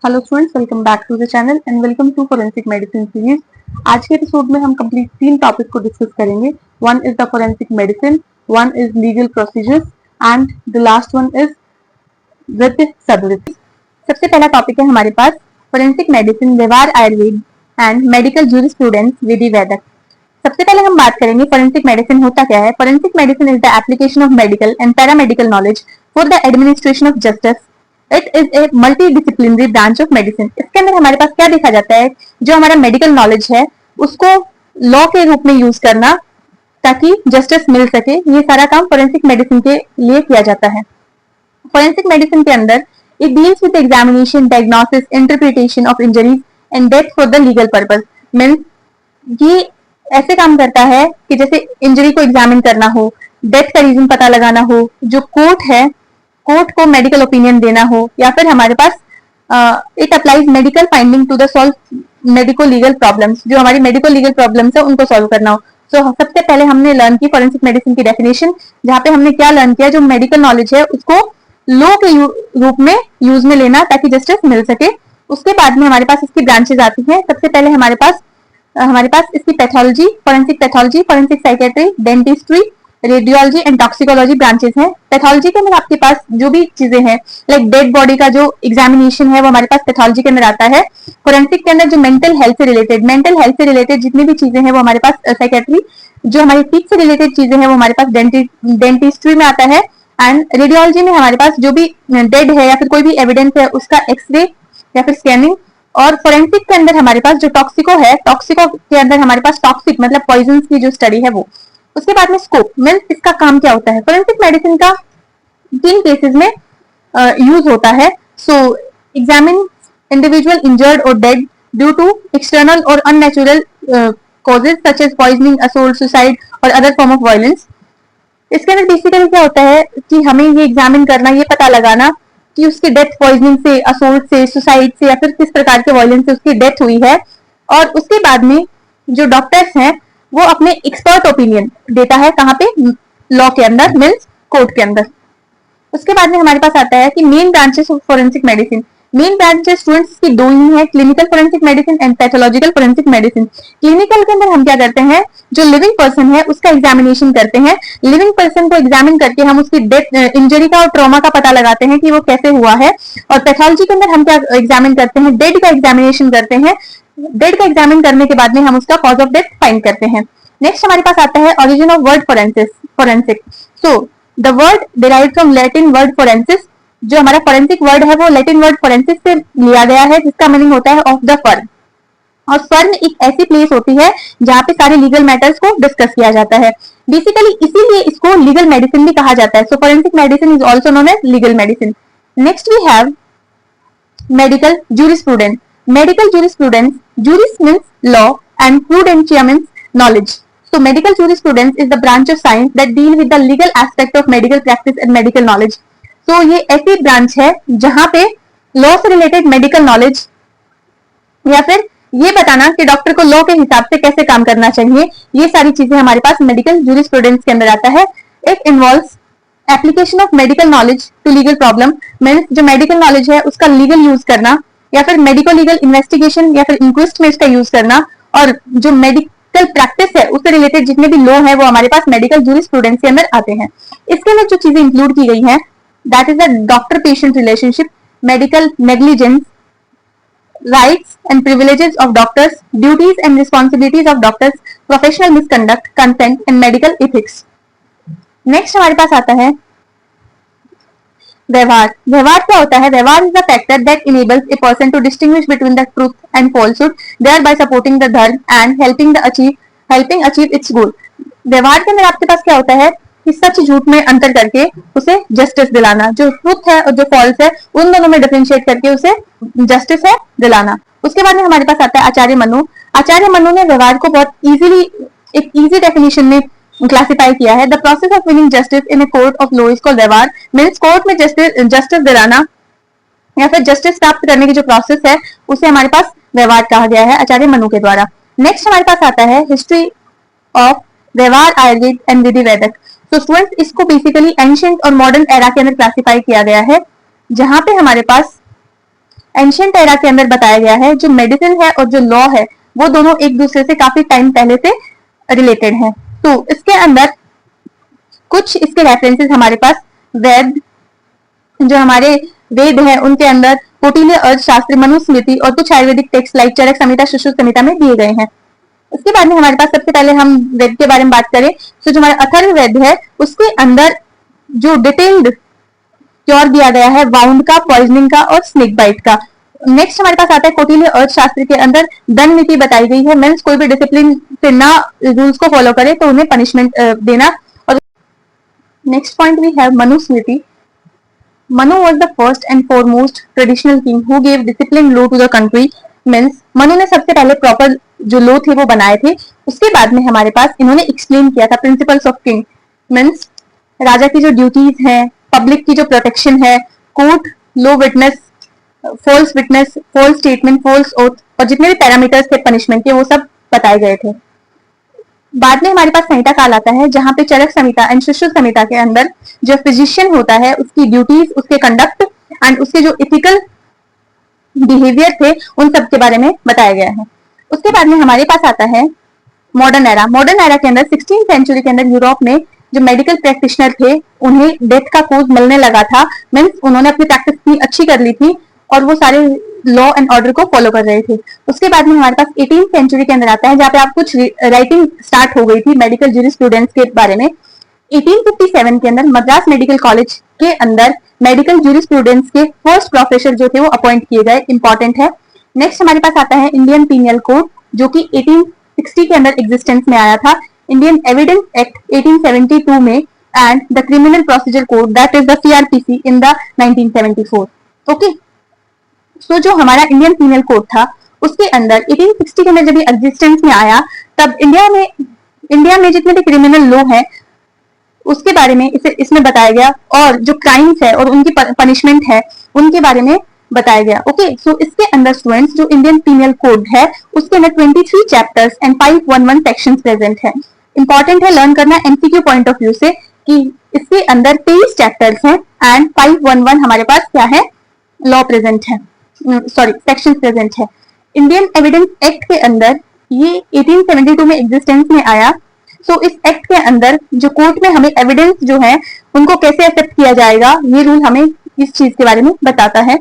Hello students, welcome back to the channel and welcome to forensic medicine series. आज के episode में हम complete 3 topic को discuss करेंगे। One is the forensic medicine, one is legal procedures and the last one is वृत्ति सदवृत्ति। सबसे पहला टॉपिक है हमारे पास फोरेंसिक मेडिसिन, व्यवहार आयुर्वेद एंड मेडिकल जूरिस्प्रूडेंस विधि वैदक। सबसे पहले हम बात करेंगे फोरेंसिक मेडिसिन होता क्या है। Forensic medicine is the application of medical and paramedical knowledge for the administration of justice. It is a multi disciplinary branch of medicine. इसके अंदर हमारे पास क्या देखा जाता है, जो हमारा मेडिकल नॉलेज है उसको लॉ के रूप में यूज करना ताकि जस्टिस मिल सके। ये सारा काम फोरेंसिक मेडिसिन के लिए किया जाता है। फोरेंसिक मेडिसिन के अंदर it deals with examination, diagnosis, interpretation of injuries and death for the legal purpose. Means ये ऐसे काम करता है कि जैसे इंजरी को एग्जामिन करना हो, डेथ का रीजन पता लगाना हो, जो कोर्ट है कोर्ट को मेडिकल ओपिनियन देना हो, या फिर हमारे पास it applies medical finding to the solve medico legal problems. जो हमारी मेडिको लीगल प्रॉब्लम्स है उनको सॉल्व करना हो। सो सबसे पहले हमने लर्न की फोरेंसिक मेडिसिन की डेफिनेशन, जहां पे हमने क्या लर्न किया, जो मेडिकल नॉलेज है उसको लॉ के रूप में यूज में लेना ताकि जस्टिस मिल सके। उसके बाद में हमारे पास इसकी ब्रांचेज आती हैं। सबसे पहले हमारे पास इसकी pathology, forensic psychiatry, dentistry, radiology and toxicology branches हैं। पैथोलॉजी के अंदर आपके पास जो भी चीजें हैं, लाइक डेड बॉडी का जो एग्जामिनेशन है वो हमारे पास पैथोलॉजी के अंदर आता है। फोरेंसिक के अंदर जो मेंटल हेल्थ से रिलेटेड जितनी भी चीजें हैं वो हमारे पास साइकेट्री, जो हमारी टीथ से रिलेटेड चीजें हैं वो हमारे पास डेंटिस्ट्री में आता है। एंड रेडियोलॉजी में हमारे पास जो भी डेड है या फिर कोई भी एविडेंस है उसका एक्सरे या फिर स्कैनिंग। और फोरेंसिक के अंदर हमारे पास जो टॉक्सिको के अंदर हमारे पास टॉक्सिक मतलब पॉइजन की जो स्टडी है वो। उसके बाद में स्कोप मीन्स इसका काम क्या होता है। फोरेंसिक मेडिसिन का 3 केसेस में यूज होता है। सो एग्जामिन इंडिविजुअल इंजर्ड और डेड ड्यू टू एक्सटर्नल और unnatural causes such as poisoning, assault, suicide और अदर फॉर्म ऑफ वायलेंस। इसके अंदर बेसिकली क्या होता है कि हमें ये एग्जामिन करना, ये पता लगाना कि उसकी डेथ पॉइजनिंग से, असोल्ट से, सुसाइड से या फिर किस प्रकार के वायलेंस से उसकी डेथ हुई है। और उसके बाद में जो डॉक्टर्स हैं वो अपने एक्सपर्ट ओपिनियन देता है, कहाँ पे, लॉ के अंदर, मीन्स कोर्ट के अंदर। उसके बाद में हमारे पास आता है कि main branches of forensic medicine. Main branches students की 2 ही है, clinical forensic medicine and pathological forensic medicine. Clinical के अंदर हम क्या करते हैं, जो लिविंग पर्सन है उसका एग्जामिनेशन करते हैं। लिविंग पर्सन को एग्जामिन करके हम उसकी डेथ, इंजरी का और ट्रॉमा का पता लगाते हैं कि वो कैसे हुआ है। और पैथोलॉजी के अंदर हम क्या एग्जामिन करते हैं, डेड का एग्जामिनेशन करते हैं। डेड का एग्जामिन करने के बाद में हम उसका कॉज ऑफ डेथ फाइंड करते हैं। नेक्स्ट हमारे पास आता है origin of word forensic. So the word derived from Latin word forensis. जो हमारा फोरेंसिक वर्ड है वो लैटिन वर्ड फोरेंसिस से लिया गया है, जिसका मीनिंग होता है ऑफ द फर्न। और फर्न एक ऐसी प्लेस होती है जहां पे सारे लीगल मैटर्स को डिस्कस किया जाता है। बेसिकली इसीलिए इसको लीगल मेडिसिन भी कहा जाता है। So forensic medicine is also known as legal medicine. Next we have medical jurisprudence. Medical jurisprudence, juris means law and prudentia means knowledge. So medical jurisprudence is the branch of science that deal with the legal aspect of medical practice and medical knowledge. So ये ऐसी branch है जहां पे law से related medical knowledge या फिर ये बताना कि डॉक्टर को लॉ के हिसाब से कैसे काम करना चाहिए, ये सारी चीजें हमारे पास मेडिकल जूरिस्प्रूडेंस के अंदर आता है। It involves application of medical knowledge to legal problem. Means जो मेडिकल नॉलेज है उसका लीगल यूज करना, या फिर मेडिको लीगल इन्वेस्टिगेशन या फिर इंक्वेस्ट में इसका यूज करना। और जो मेडिकल प्रैक्टिस है उससे रिलेटेड जितने भी लॉ है वो हमारे पास मेडिकल जूरिस्प्रूडेंस के अंदर आते हैं। इसके अंदर जो चीजें इंक्लूड की गई हैं, that is the doctor patient relationship, medical negligence, rights and privileges of doctors, duties and responsibilities of doctors, professional misconduct, consent and medical ethics. Next हमारे पास आता है व्यवहार। व्यवहार क्या होता है, vyavahara is the factor that enables a person to distinguish between the truth and falsehood, thereby supporting the dharma and helping achieve its goal. व्यवहार के अंदर आपके पास क्या होता है कि सच झूठ में अंतर करके उसे जस्टिस दिलाना, जो ट्रूथ है और जो फॉल्स है उन दोनों में डिफरेंशिएट करके उसे जस्टिस है दिलाना। उसके बाद में हमारे पास आता है आचार्य मनु। आचार्य मनु ने व्यवहार को बहुत इजीली एक इजी डेफिनेशन में क्लासिफाई किया है। The process of winning justice in a court of law is called व्यवहार। मीन्स कोर्ट में जस्टिस दिलाना या फिर जस्टिस प्राप्त करने की जो प्रोसेस है उसे हमारे पास व्यवहार कहा गया है आचार्य मनु के द्वारा। नेक्स्ट हमारे पास आता है हिस्ट्री ऑफ व्यवहार आयुर्वेद एंड विधि वैदक। तो स्टूडेंट्स इसको बेसिकली एंशिएंट और मॉडर्न एरा के अंदर क्लासिफाई किया गया है, जहां पे हमारे पास एंशियंट एरा के अंदर बताया गया है जो मेडिसिन है और जो लॉ है वो दोनों एक दूसरे से काफी टाइम पहले से रिलेटेड है। तो इसके अंदर कुछ इसके रेफरेंसेस हमारे पास वेद, जो हमारे वेद है उनके अंदर कौटिल्य अर्थशास्त्र, मनुस्मृति और कुछ आयुर्वेदिक टेक्स्ट लाइक चरक संहिता, सुश्रुत संहिता में दिए गए हैं। उसके बाद में हमारे पास सबसे पहले हम वेद के बारे में बात करें तो जो हमारा अथर्ववेद है उसके अंदर जो डिटेल्ड क्योर दिया गया है वाउंड का, पॉइजनिंग का और स्नेक बाइट का। नेक्स्ट हमारे पास आता है कौटिल्य अर्थशास्त्र के अंदर दंड नीति बताई गई है, मीन्स कोई भी डिसिप्लिन से ना रूल्स को फॉलो करे तो उन्हें पनिशमेंट देना। और next point we have Manusmriti. Manu was the first and foremost traditional king who gave disciplined law to the country. Means Manu ने सबसे पहले प्रॉपर जो लॉ थे वो बनाए थे। उसके बाद में हमारे पास इन्होंने एक्सप्लेन किया था प्रिंसिपल्स ऑफ किंग, मीन्स राजा की जो ड्यूटीज हैं, पब्लिक की जो प्रोटेक्शन है, court, law witness, false statement, false oath और जितने भी पैरामीटर्स थे पनिशमेंट के वो सब बताए गए थे। बाद में हमारे पास संहिता काल आता है जहां पे चरक संहिता एंड सुश्रुत संहिता के अंदर जो फिजिशियन होता है उसकी ड्यूटीज, उसके कंडक्ट एंड उसके जो इथिकल बिहेवियर थे उन सब के बारे में बताया गया है। उसके बाद में हमारे पास आता है मॉडर्न एरा। मॉडर्न एरा के अंदर 16th सेंचुरी के अंदर यूरोप में जो मेडिकल प्रैक्टिशनर थे उन्हें डेथ का कोज मिलने लगा था, मीन्स उन्होंने अपनी प्रैक्टिस इतनी अच्छी कर ली थी और वो सारे लॉ एंड ऑर्डर को फॉलो कर रहे थे। उसके बाद में हमारे पास 18th सेंचुरी के अंदर आता है जहाँ पे आप कुछ राइटिंग स्टार्ट हो गई थी मेडिकल जूरिस्प्रूडेंस के बारे में। 1857 के अंदर मद्रास मेडिकल कॉलेज के अंदर मेडिकल जूरिस्प्रूडेंस के फर्स्ट प्रोफेसर जो थे वो अपॉइंट किए गए, इंपॉर्टेंट है। नेक्स्ट हमारे पास आता है इंडियन पीनल कोड जो कि 1860 के अंदर एग्जिस्टेंस में आया था, इंडियन एविडेंस एक्ट 1872 में and the criminal procedure code that is the CrPC in the 1974। Okay, so जो हमारा इंडियन पीनल कोड था उसके अंदर 1860 के अंदर जब ये एग्जिस्टेंस में आया तब इंडिया में जितने भी क्रिमिनल लॉ है उसके बारे में इसमें बताया गया और जो क्राइम्स है और उनकी पनिशमेंट है उनके बारे में बताया गया। ओके, सो इसके अंदर स्टूडेंट्स जो इंडियन पीनल कोड है उसके अंदर 23 चैप्टर्स एंड 511 सेक्शंस प्रेजेंट है। इंपॉर्टेंट है लर्न करना एमसीक्यू पॉइंट ऑफ व्यू से कि इसके अंदर 23 चैप्टर्स हैं एंड 511 हमारे पास क्या है, लॉ प्रेजेंट है, सॉरी सेक्शन प्रेजेंट है। इंडियन एविडेंस एक्ट के अंदर ये 1872 में एग्जिस्टेंस में आया। सो इस एक्ट के अंदर जो कोर्ट में हमें एविडेंस जो है उनको कैसे एक्सेप्ट किया जाएगा ये रूल हमें इस चीज के बारे में बताता है।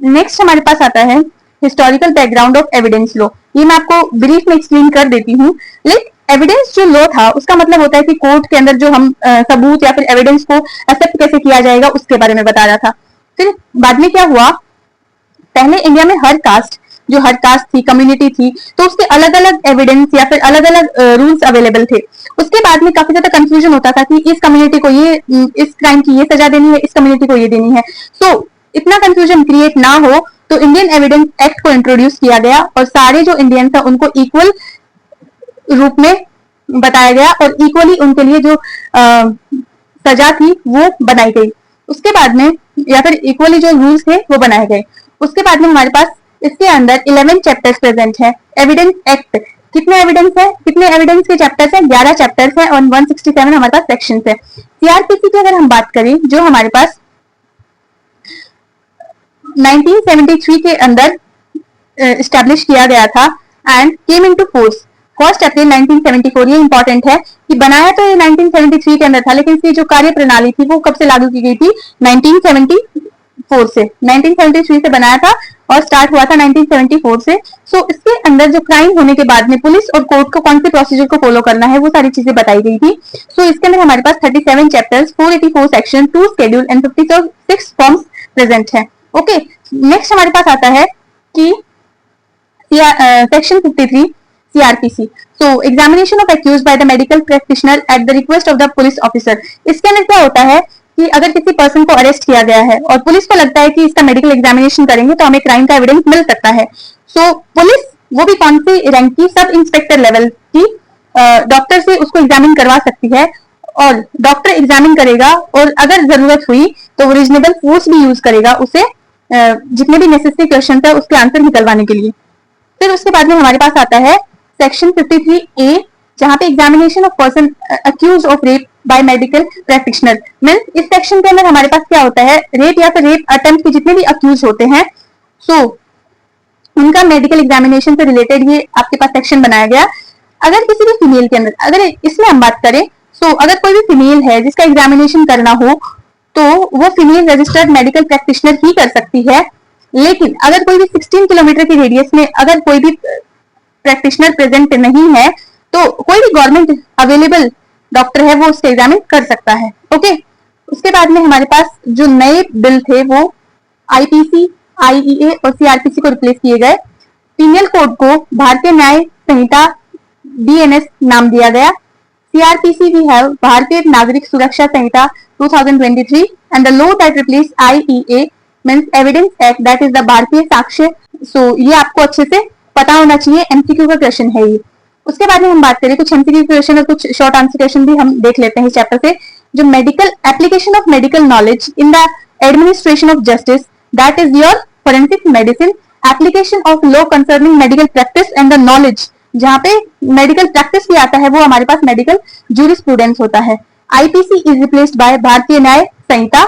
नेक्स्ट हमारे पास आता है historical background of evidence law. ये मैं आपको ब्रीफ में एक्सप्लेन कर देती हूँ। लेकिन एविडेंस जो लॉ था उसका मतलब होता है कि कोर्ट के अंदर जो हम सबूत या फिर एविडेंस को एक्सेप्ट कैसे किया जाएगा उसके बारे में बता रहा था। फिर बाद में क्या हुआ, पहले इंडिया में हर कास्ट थी, कम्युनिटी थी, तो उसके अलग अलग एविडेंस या फिर अलग अलग रूल्स अवेलेबल थे। उसके बाद में काफी ज्यादा कंफ्यूजन होता था कि इस कम्युनिटी को ये, इस क्राइम की ये सजा देनी है, इस कम्युनिटी को ये देनी है। सो इतना कंफ्यूजन क्रिएट ना हो तो इंडियन एविडेंस एक्ट को इंट्रोड्यूस किया गया और सारे जो इंडियंस है उनको इक्वल रूप में बताया गया और इक्वली उनके लिए जो सजा थी वो बनाई गई। उसके बाद में या फिर इक्वली जो रूल्स थे वो बनाए गए। उसके बाद में हमारे पास इसके अंदर 11 चैप्टर्स प्रेजेंट है। एविडेंस एक्ट कितने एविडेंस के चैप्टर्स हैं, 11 चैप्टर्स हैं और 167 हमारे पास सेक्शंस है। सीआरपीसी की अगर हम बात करें जो हमारे पास 1973 के अंदर एस्टैब्लिश किया गया था एंड केम इनटू फोर्स 1 अप्रैल 1974। ये इंपॉर्टेंट है कि बनाया तो ये 1973 के अंदर था लेकिन इसकी जो कार्य प्रणाली थी वो कब से लागू की गई थी, 1974 से। 1973 से बनाया था और स्टार्ट हुआ था 1974 से। सो इसके अंदर जो क्राइम होने के बाद में पुलिस और कोर्ट को कौन से प्रोसीजर को फॉलो करना है वो सारी चीजें बताई गई थी। सो इसके अंदर हमारे पास 37 chapters, 484 section, 2 schedule and 56 forms present है। ओके, नेक्स्ट हमारे पास आता है कि section 53 CRPC, so examination of accused by the medical practitioner at the request of the police officer। इसके अंदर क्या होता है कि अगर किसी पर्सन को अरेस्ट किया गया है और पुलिस को लगता है कि इसका मेडिकल एग्जामिनेशन करेंगे तो हमें क्राइम का एविडेंस मिल सकता है। सो पुलिस वो भी कौन सी रैंक की, सब इंस्पेक्टर लेवल की डॉक्टर से उसको एग्जामिन करवा सकती है और डॉक्टर एग्जामिन करेगा और अगर जरूरत हुई तो वो रीजनेबल फोर्स भी यूज करेगा उसे जितने भी नेसेसरी क्वेश्चन है उसके आंसर निकलवाने के लिए। फिर उसके बाद में हमारे पास आता है सेक्शन 53A जहां पे examination of person accused of rape by medical practitioner. Means इस सेक्शन के अंदर हमारे पास क्या होता है, रेप या फिर रेप अटेम्प्ट के जितने भी अक्यूज होते हैं सो उनका मेडिकल एग्जामिनेशन से रिलेटेड ये आपके पास सेक्शन बनाया गया। अगर किसी भी फीमेल के अंदर, अगर इसमें हम बात करें, सो अगर कोई भी फीमेल है जिसका एग्जामिनेशन करना हो तो वो फीमेल रजिस्टर्ड मेडिकल प्रैक्टिशनर ही कर सकती है। लेकिन अगर कोई भी 16 किलोमीटर की रेडियस में अगर कोई भी प्रैक्टिशनर प्रेजेंट नहीं है तो कोई भी गवर्नमेंट अवेलेबल डॉक्टर है वो उसका एग्जामिन कर सकता है। ओके, उसके बाद में हमारे पास जो नए बिल थे वो आईपीसी, आईईए और सीआरपीसी को रिप्लेस किए गए। पीनल कोड को भारतीय न्याय संहिता बीएनएस नाम दिया गया। सीआरपीसी वी हैव भारतीय नागरिक सुरक्षा संहिता 2023 and the law that replaced IEA means evidence act, that is the भारतीय साक्ष्य। सो ये आपको अच्छे से पता होना चाहिए, एमसीक्यू का क्वेश्चन है ये। उसके बाद में हम बात करें कुछ एमसीक्यू क्वेश्चन और कुछ शॉर्ट आंसर क्वेश्चन भी हम देख लेते हैं इस चैप्टर से। जो medical application of medical knowledge in the administration of justice, that is your forensic medicine. Application of law concerning medical practice and the knowledge, जहाँ पे मेडिकल प्रैक्टिस भी आता है वो हमारे पास मेडिकल जूरिस्प्रूडेंस होता है। IPC is replaced by Bharatiya Nyaya Sanhita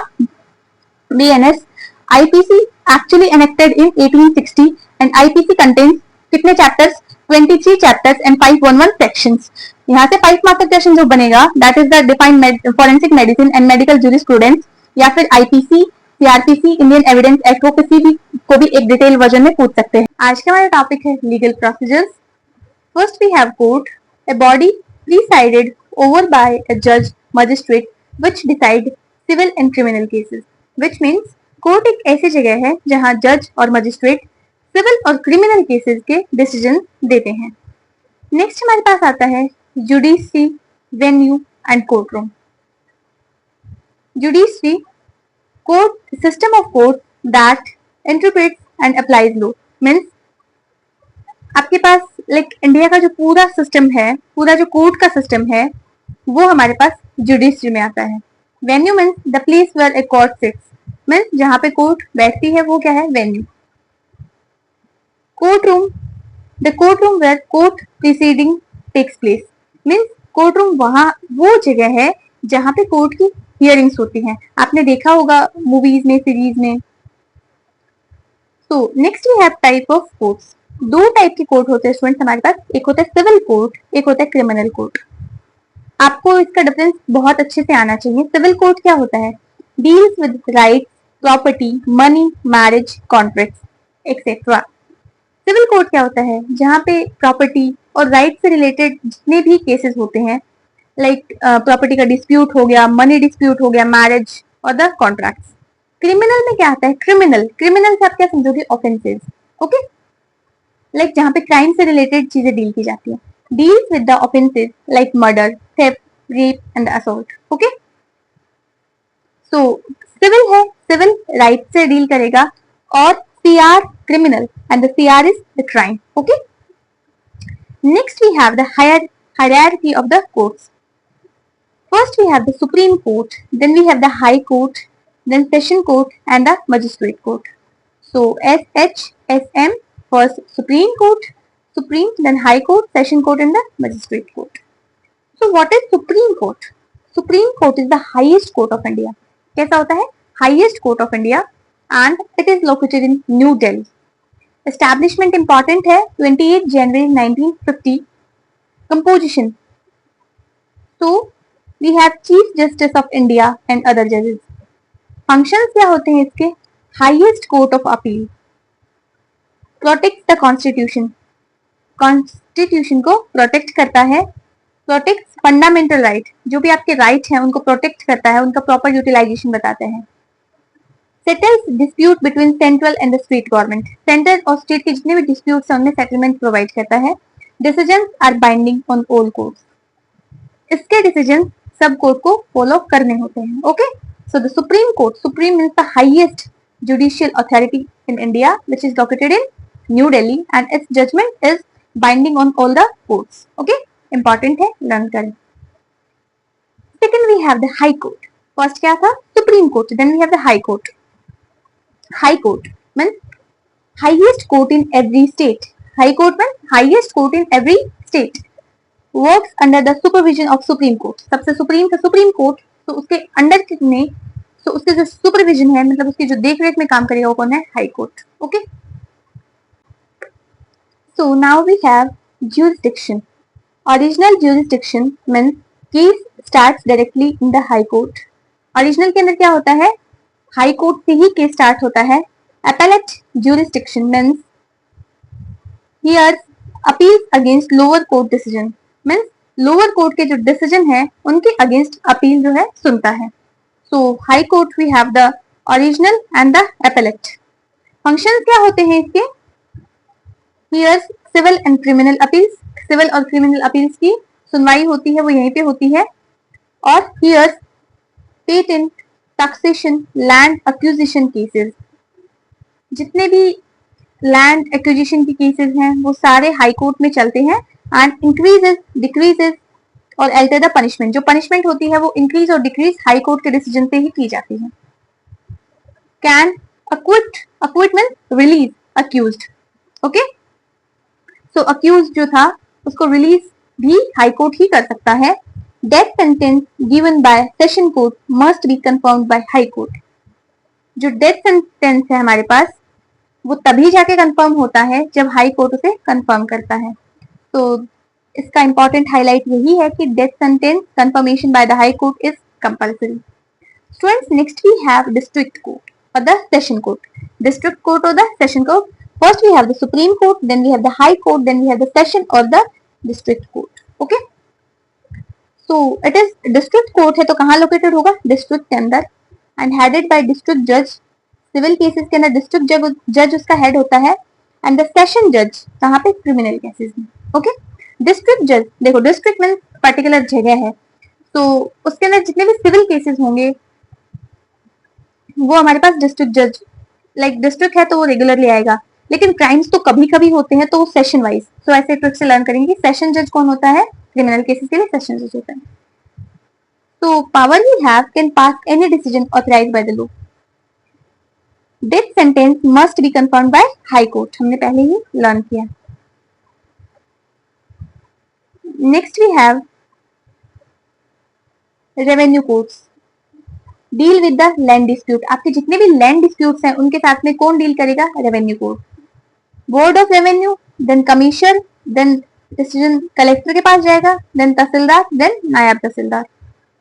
BNS. IPC actually enacted in 1860 and IPC contains कितने चैप्टर्स? 23 chapters and 511 sections. यहाँ से 5 मार्क्स का क्वेश्चन जो बनेगा that is the defined forensic medicine and medical jurisprudence, या फिर IPC, CrPC, Indian evidence act, वो किसी भी को भी एक डिटेल वर्जन में पूछ सकते हैं। आज का हमारा टॉपिक है legal procedures. First we have court, a body presided over by a judge, magistrate, which decide civil and criminal cases. Which means court एक ऐसी जगह है जहां जज और मजिस्ट्रेट सिविल और क्रिमिनल केसेस के डिसीजन देते हैं। नेक्स्ट हमारे पास आता है judiciary, venue and court room. Judiciary, court system of court that interprets and applies law. Means आपके पास इंडिया का जो पूरा सिस्टम है, पूरा जो कोर्ट का सिस्टम है वो हमारे पास जुडिशरी में आता है। Venue means the place where a court sits, means जहां पे कोर्ट बैठती है वो क्या है? Venue. Court room, the court room where court proceeding takes place, means court room वहां वो जगह है जहां पे कोर्ट की हियरिंग्स होती हैं। आपने देखा होगा मूवीज में, सीरीज में। So next we have type of courts. 2 type के कोर्ट होते हैं स्टूडेंट्स हमारे पास, एक होता है सिविल कोर्ट, एक होता है क्रिमिनल कोर्ट। आपको इसका डिफरेंस बहुत अच्छे से आना चाहिए। सिविल कोर्ट क्या होता है? Deals with rights, property, money, marriage, contracts etcetera. Civil court क्या होता है? जहाँ पे प्रॉपर्टी और राइट से रिलेटेड जितने भी केसेस होते हैं, लाइक प्रॉपर्टी का डिस्प्यूट हो गया, मनी डिस्प्यूट हो गया, मैरिज और द कॉन्ट्रैक्ट्स। क्रिमिनल में क्या आता है? क्रिमिनल, क्रिमिनल से आप क्या समझोगे? ऑफेंसेस। ओके, लाइक जहाँ पे क्राइम से रिलेटेड चीजें डील की जाती है। Deals with the offences like murder, theft, rape and assault. Okay, so civil है, सिविल राइट से डील करेगा, और CR criminal and the CR is the crime. Okay, next we have the hierarchy of the courts. First we have the Supreme Court, then we have the High Court, then Session Court and the Magistrate Court. So SHSM, first Supreme Court, Supreme, then High Court, Session Court and the Magistrate Court. So what is Supreme Court? Supreme Court is the highest court of India. कैसा होता है? Highest court of India and it is located in New Delhi. Establishment important है 28 January 1950. Composition. So we have Chief Justice of India and other judges. Functions क्या होते हैं इसके? Highest Court of Appeal. Protects the Constitution. Constitution को protect करता है. Protects fundamental right. जो भी आपके right हैं उनको protect करता है, उनका proper utilization बताते हैं. Settles dispute between central and the state government. Central और state के जितने भी disputes हैं उनमें settlement provide करता है. Decisions are binding on all courts. इसके decisions सब कोर्ट को फॉलो करने होते हैं. Okay, so the Supreme Court, Supreme means the highest judicial authority in India, which is located in New Delhi, and its judgment is binding on all the courts. Okay, important है, learn करें. Second we have the High Court. First क्या था? Supreme Court. Then we have the High Court. High Court means highest court in every state. High Court means highest court in every state. Works under the supervision of Supreme Court. सबसे supreme का Supreme Court, तो उसके under में, तो उसके जो supervision है, मतलब उसकी जो देख रेख में काम करेगा वो कौन है? High court. Okay, So now we have jurisdiction. Original jurisdiction means case starts directly in the high court. Original के अंदर क्या होता है, हाई कोर्ट से ही केस स्टार्ट होता है. Appellate jurisdiction means here appeals against lower court decision means lower court के जो डिसीजन है उनके अगेंस्ट अपील जो है सुनता है. So high court we have the original and the appellate. Functions क्या होते हैं इसके, hear civil and criminal appeals, civil और क्रिमिनल अपील्स की सुनवाई होती है वो यहीं पे होती है. और here patent, taxation, land acquisition cases, जितने भी लैंड एक्विजिशन के केसेस हैं वो सारे हाई कोर्ट में चलते हैं. एंड इंक्रीजेस, डिक्रीजेस और अल्टर द पनिशमेंट, जो पनिशमेंट होती है वो इंक्रीज और डिक्रीज हाई कोर्ट के डिसीजन से ही की जाती है. Can acquit, acquit means release accused. Okay, so accused जो था उसको रिलीज भी हाई कोर्ट ही कर सकता है. Death sentence given by session court must be confirmed by high court. जो डेथ सेंटेंस है हमारे पास वो तभी जाके कंफर्म होता है जब हाई कोर्ट उसे कंफर्म करता है. तो इसका इंपॉर्टेंट हाईलाइट यही है कि death sentence confirmation by the high court is compulsory. Students, next we have district court और the session court. District court और the session court, first we have the supreme court, then we have the high court, then we have the session और the district court. Okay, so it is district court है तो कहाँ located होगा, डिस्ट्रिक्ट के अंदर, and headed by district जज. Civil cases के अंदर डिस्ट्रिक्ट जज उसका हेड होता है. एंड द सेशन जज कहाँ पे, क्रिमिनल केसेस में. ओके, डिस्ट्रिक्ट जज, देखो डिस्ट्रिक्ट मींस पर्टिकुलर जगह है, तो उसके अंदर जितने भी सिविल केसेस होंगे वो हमारे पास डिस्ट्रिक्ट जज, लाइक डिस्ट्रिक्ट है तो वो रेगुलरली आएगा. लेकिन क्राइम्स तो कभी कभी होते हैं तो वो सेशन वाइज, तो ऐसे ट्रिक से लर्न करेंगे. सेशन जज कौन होता है, क्रिमिनल केसेस के लिए सेशन जज होता है. तो power we have can pass any decision authorised by the law. Death sentence must be confirmed by high court, हमने पहले ही लर्न किया. Next we have revenue courts. Deal with the land dispute. आपके जितने भी लैंड डिस्प्यूट्स हैं उनके साथ में कौन डील करेगा, revenue court. Board of revenue, then commission, then decision collector के पास जाएगा, then tehsildar, then naib tehsildar.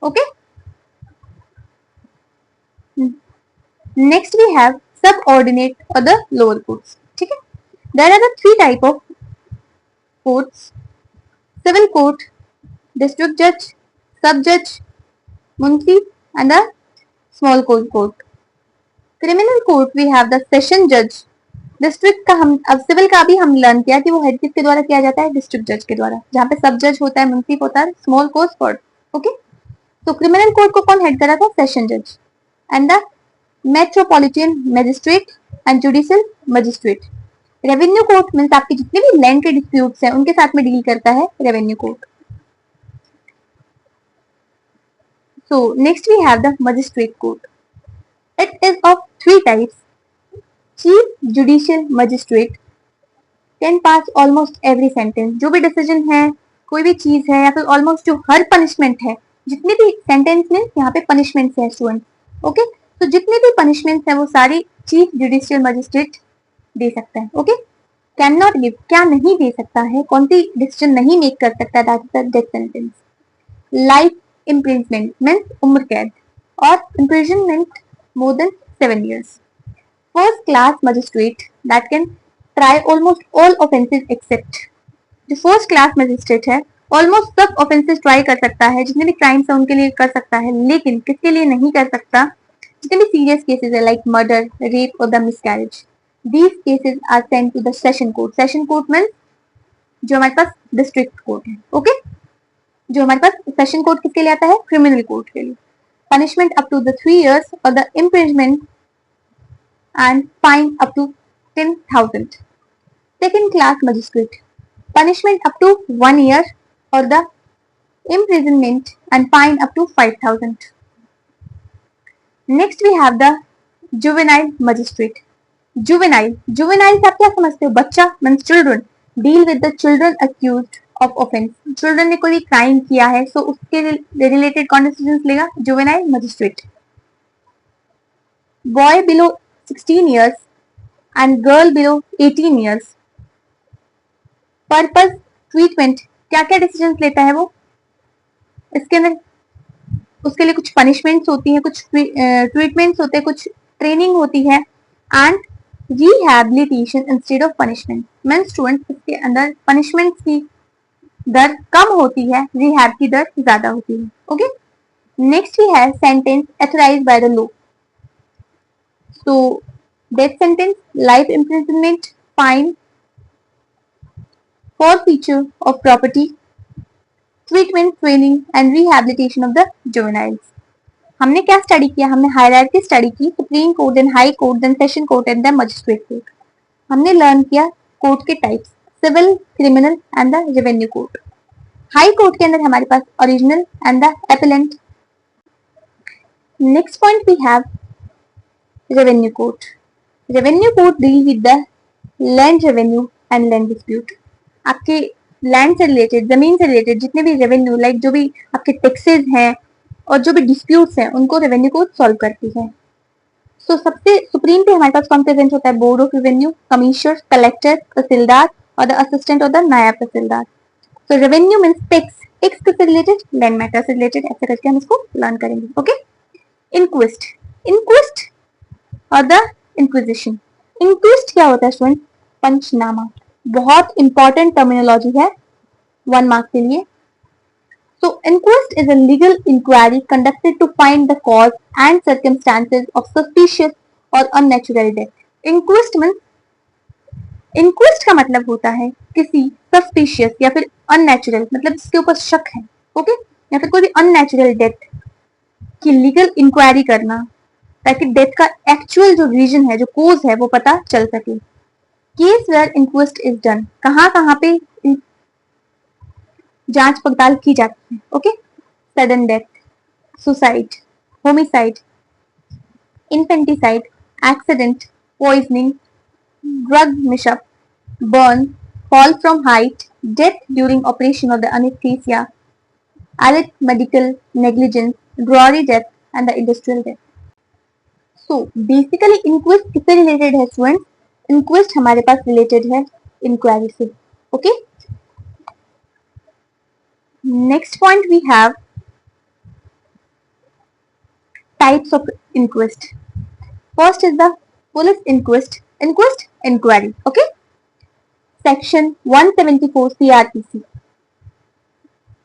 Okay, next we have subordinate और द लोअर कोर्ट्स. ठीक है, there are the three type of courts: civil court, district judge, sub judge, munshi, and the small court. Criminal court we have the session judge. District का हम अब civil का भी हम learn किया कि वो हेड किसके द्वारा किया जाता है, डिस्ट्रिक्ट जज के द्वारा, जहाँ पे सब जज होता है, मुंसिफ होता है, स्मॉल कोर्ट. ओके, तो क्रिमिनल कोर्ट को कौन हेड करा था, सेशन जज. And the metropolitan magistrate and judicial magistrate. Revenue court means आपके जितने भी लैंड के डिस्प्यूट्स हैं उनके साथ में डील करता है revenue court. So next we have the magistrate court. It is of three types. Chief judicial magistrate can pass almost every sentence. जो भी डिसीजन है, कोई भी चीज है, या फिर ऑलमोस्ट जो हर पनिशमेंट है, जितने भी सेंटेंस में यहाँ पे पनिशमेंट है स्टूडेंट. ओके, तो जितने भी पनिशमेंट है वो सारी चीफ जुडिशियल मजिस्ट्रेट दे सकता है. ओके, कैन नॉट गिव, क्या नहीं दे सकता है, कौन सी डिसीजन नहीं मेक कर सकता, that is the death sentence. Life imprisonment means उम्र कैद, और imprisonment more than 7 years. First class magistrate that can try almost all offences except. जो फर्स्ट क्लास मजिस्ट्रेट है ऑलमोस्ट सब ऑफेंसेस ट्राई कर सकता है, जितने भी क्राइम्स है उनके लिए कर सकता है, लेकिन किसके लिए नहीं कर सकता, जितने भी सीरियस केसेस है लाइक मर्डर, रेप और the miscarriage. These cases are sent to the session court. Session court means जो हमारे पास डिस्ट्रिक्ट कोर्ट है. ओके, जो हमारे पास सेशन कोर्ट किसके लिए आता है, क्रिमिनल कोर्ट के लिए. Punishment up to the 3 years और the imprisonment and fine up to 10,000. Second class magistrate, punishment up to 1 year और the imprisonment and fine up to 5,000. Next we have the juvenile magistrate. Juvenile, juvenile आप क्या समझते हो, बच्चा means children. Deal with the children accused of offence. Children ने कोई crime किया है सो उसके रिलेटेड कौन डिसीजंस लेगा, juvenile magistrate. Boy below 16 years and girl below 18 years. Purpose, treatment, क्या क्या डिसीजंस लेता है वो, इसके अंदर उसके लिए कुछ पनिशमेंट्स होती है, कुछ ट्रीटमेंट्स होते हैं, कुछ ट्रेनिंग होती है, and rehabilitation instead of punishment. Means student इसके अंदर पनिशमेंट्स की दर कम होती है, रिहैब की दर ज्यादा होती है। ओके, नेक्स्ट ही है sentence authorised bye the law. So death sentence, life imprisonment, fine, forfeiture of property, treatment, training and rehabilitation of the juveniles। हमने क्या स्टडी किया, हमने हायरार्की स्टडी की, supreme court, then high court, then session court and the magistrate court. हमने learn किया court के types, civil, criminal and the revenue court. High court के अंदर हमारे पास original and the appellant. Next point we have revenue court. Revenue court deal with the land revenue and land dispute. आपके land से related, जमीन से related जितने भी रेवेन्यू, लाइक जो भी आपके टैक्सेस हैं और जो भी डिस्प्यूट्स हैं, उनको रेवेन्यू कोर्ट सॉल्व करती है। सो सबसे सुप्रीम पे हमारे पास कौन प्रेजेंट होता है, board of revenue, commissioner, collector, tehsildar और द असिस्टेंट और the naib tehsildar. So revenue means tax, tax किससे रिलेटेड, लैंड मैटर से रिलेटेड, ऐसे करके हम इसको लर्न करेंगे। ओके, इंक्विस्ट, इंक्विस्ट और द इंक्विजिशन। इंक्विस्ट क्या होता है स्टूडेंट, पंचनामा। बहुत इंपॉर्टेंट टर्मिनोलॉजी है 1 मार्क के लिए। So inquest is a legal inquiry conducted to find the cause and circumstances of suspicious or unnatural death। Inquest means, inquest का मतलब होता है किसी suspicious या फिर unnatural, मतलब जिसके ऊपर शक है, ओके, या फिर कोई भी unnatural डेथ की लीगल इंक्वायरी करना, ताकि डेथ का एक्चुअल जो रीजन है, जो कोज है, वो पता चल सके। Case where inquest is done, कहाँ कहाँ पे जांच पड़ताल की जाती है। Okay, sudden death, suicide, homicide, infanticide, accident, poisoning, drug mishap, burn, fall from height, death during operation of the anaesthesia, medical negligence, dowry death and the industrial death. So basically inquest किससे related है students, inquest हमारे पास related है inquiry से। Okay, next point we have types of inquest. First is the police inquest, inquest inquiry. Okay, section 174 CRPC,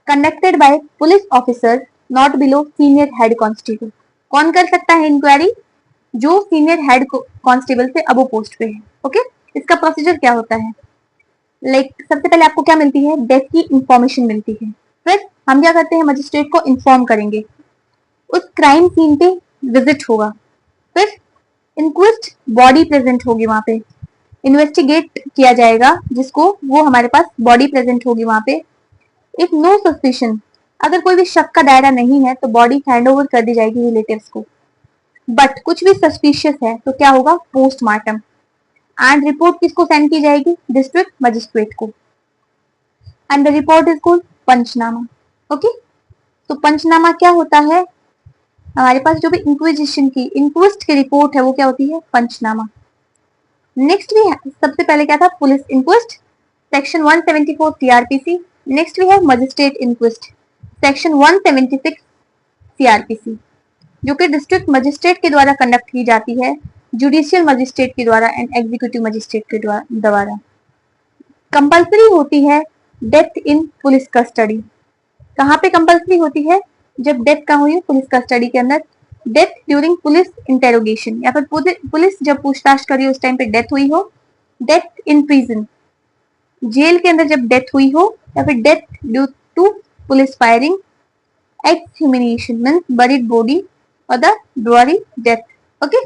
conducted by police officer not below senior head constable. कौन कर सकता है inquiry, जो senior head constable से अबो post पे है। Okay, इसका procedure क्या होता है, लाइक सबसे पहले आपको क्या मिलती है, डेथ की इंफॉर्मेशन मिलती है। फिर हम क्या करते हैं, मजिस्ट्रेट को इन्फॉर्म करेंगे, उस क्राइम सीन पे विजिट होगा, फिर इंक्वेस्ट बॉडी प्रेजेंट होगी वहां पे, इन्वेस्टिगेट किया जाएगा जिसको, वो हमारे पास बॉडी प्रेजेंट होगी वहां पे। इफ नो सस्पिशन, अगर कोई भी शक का दायरा नहीं है तो बॉडी हैंड ओवर कर दी जाएगी रिलेटिव्स को। बट कुछ भी सस्पिशियस है तो क्या होगा, पोस्टमार्टम, एंड रिपोर्ट किसको सेंड की जाएगी, डिस्ट्रिक्ट मजिस्ट्रेट को, and the report is called panchnama. Okay, तो पंचनामा क्या होता है, हमारे पास जो भी इंक्विजिशन की, इंक्वेस्ट की रिपोर्ट है वो क्या होती है, पंचनामा। नेक्स्ट भी है, सबसे पहले क्या था, police inquest, section 174 CRPC। Next भी है मजिस्ट्रेट इंक्वेस्ट, सेक्शन 176 CRPC, जो कि डिस्ट्रिक्ट मजिस्ट्रेट के द्वारा कंडक्ट की जाती है, जुडिशियल मजिस्ट्रेट के द्वारा एंड एग्जीक्यूटिव मजिस्ट्रेट के द्वारा। कंपल्सरी होती है डेथ इन पुलिस कस्टडी। कहाँ पे कंपल्सरी होती है, जब डेथ कहाँ हुई, पुलिस कस्टडी के अंदर। डेथ ड्यूरिंग पुलिस इंटेरोगेशन, या फिर पुलिस जब पूछताछ करी उस टाइम पे डेथ हुई हो। डेथ इन प्रिजन, जेल के अंदर जब डेथ हुई हो, या फिर death due to police firing. Exhumation means buried body और द ड्रॉरी डेथ। ओके,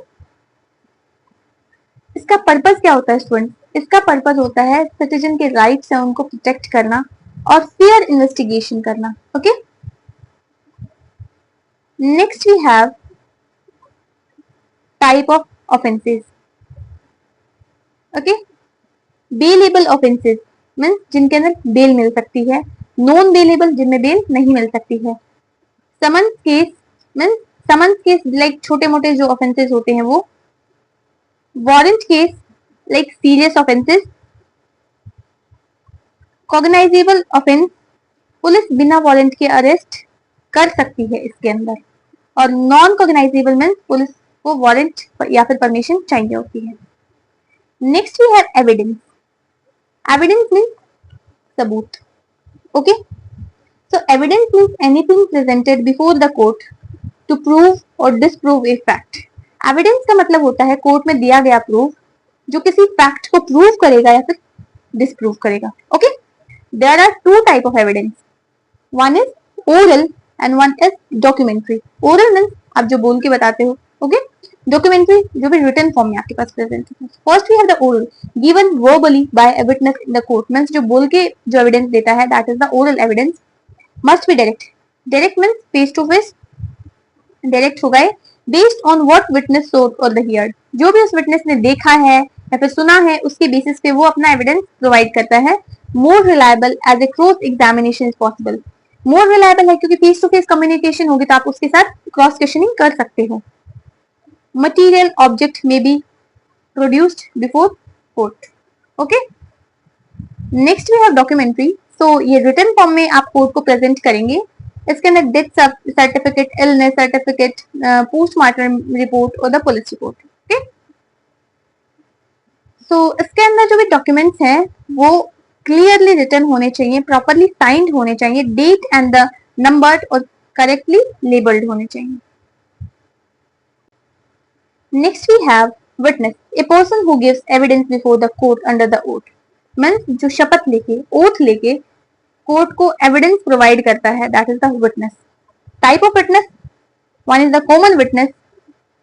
इसका पर्पस क्या होता है स्टूडेंट, इसका पर्पस होता है सिटीजन के राइट्स है उनको प्रोटेक्ट करना और फेयर इन्वेस्टिगेशन करना। Okay, next we have type of offences. Okay, bailable offences means जिनके अंदर बेल मिल सकती है, नॉन बेलेबल जिनमें बेल नहीं मिल सकती है। Summons case means, summons case like छोटे मोटे जो ऑफेंसेस होते हैं वो। Warrant case like serious offences. Cognizable offence, police बिना वारंट के अरेस्ट कर सकती है इसके अंदर, और नॉन कॉग्नाइजेबल मीन्स पुलिस को वारंट या फिर परमिशन चाहिए होती है। Next we have evidence. Evidence means सबूत। Okay, so evidence means anything presented before the court to prove और डिसप्रूव ए फैक्ट। एविडेंस का मतलब होता है कोर्ट में दिया गया प्रूफ जो किसी फैक्ट को प्रूव करेगा या फिर डिसप्रूव करेगा। Okay, there are two type of evidence, one is oral and one is documentary. Oral means आप जो बोल के बताते हो, ओके। डॉक्यूमेंट्री जो भी रिटन फॉर्म में आपके पास प्रेजेंट है। First we have the oral given verbally by a witness in the court, means जो बोल के जो एविडेंस देता है that is the oral evidence. Must be direct. Direct means face to face direct होगा based on what witness said और the heard, जो भी उस विटनेस ने देखा है या फिर सुना है उसके बेसिस पे वो अपना एविडेंस प्रोवाइड करता है। More reliable as a cross examination is possible. More reliable है क्योंकि फेस टू फेस कम्युनिकेशन होगी तो आप उसके साथ क्रॉस क्वेश्चनिंग कर सकते हो। मटीरियल ऑब्जेक्ट में be produced before court. Okay, next we have documentary. तो ये रिटन फॉर्म में आप कोर्ट को प्रेजेंट करेंगे। इसके अंदर death certificate, illness certificate, postmortem report और द पुलिस रिपोर्ट। ओके, सो इसके अंदर जो भी डॉक्यूमेंट्स हैं वो क्लियरली रिटन होने चाहिए, प्रॉपरली साइंड होने चाहिए, डेट एंड द नंबर और करेक्टली लेबल्ड होने चाहिए। Next we have witness, a person who gives evidence before the court under the oath, means जो शपथ लेके, ओथ लेके कोर्ट को एविडेंस प्रोवाइड करता है, that is the witness. Type of witness, one is the common witness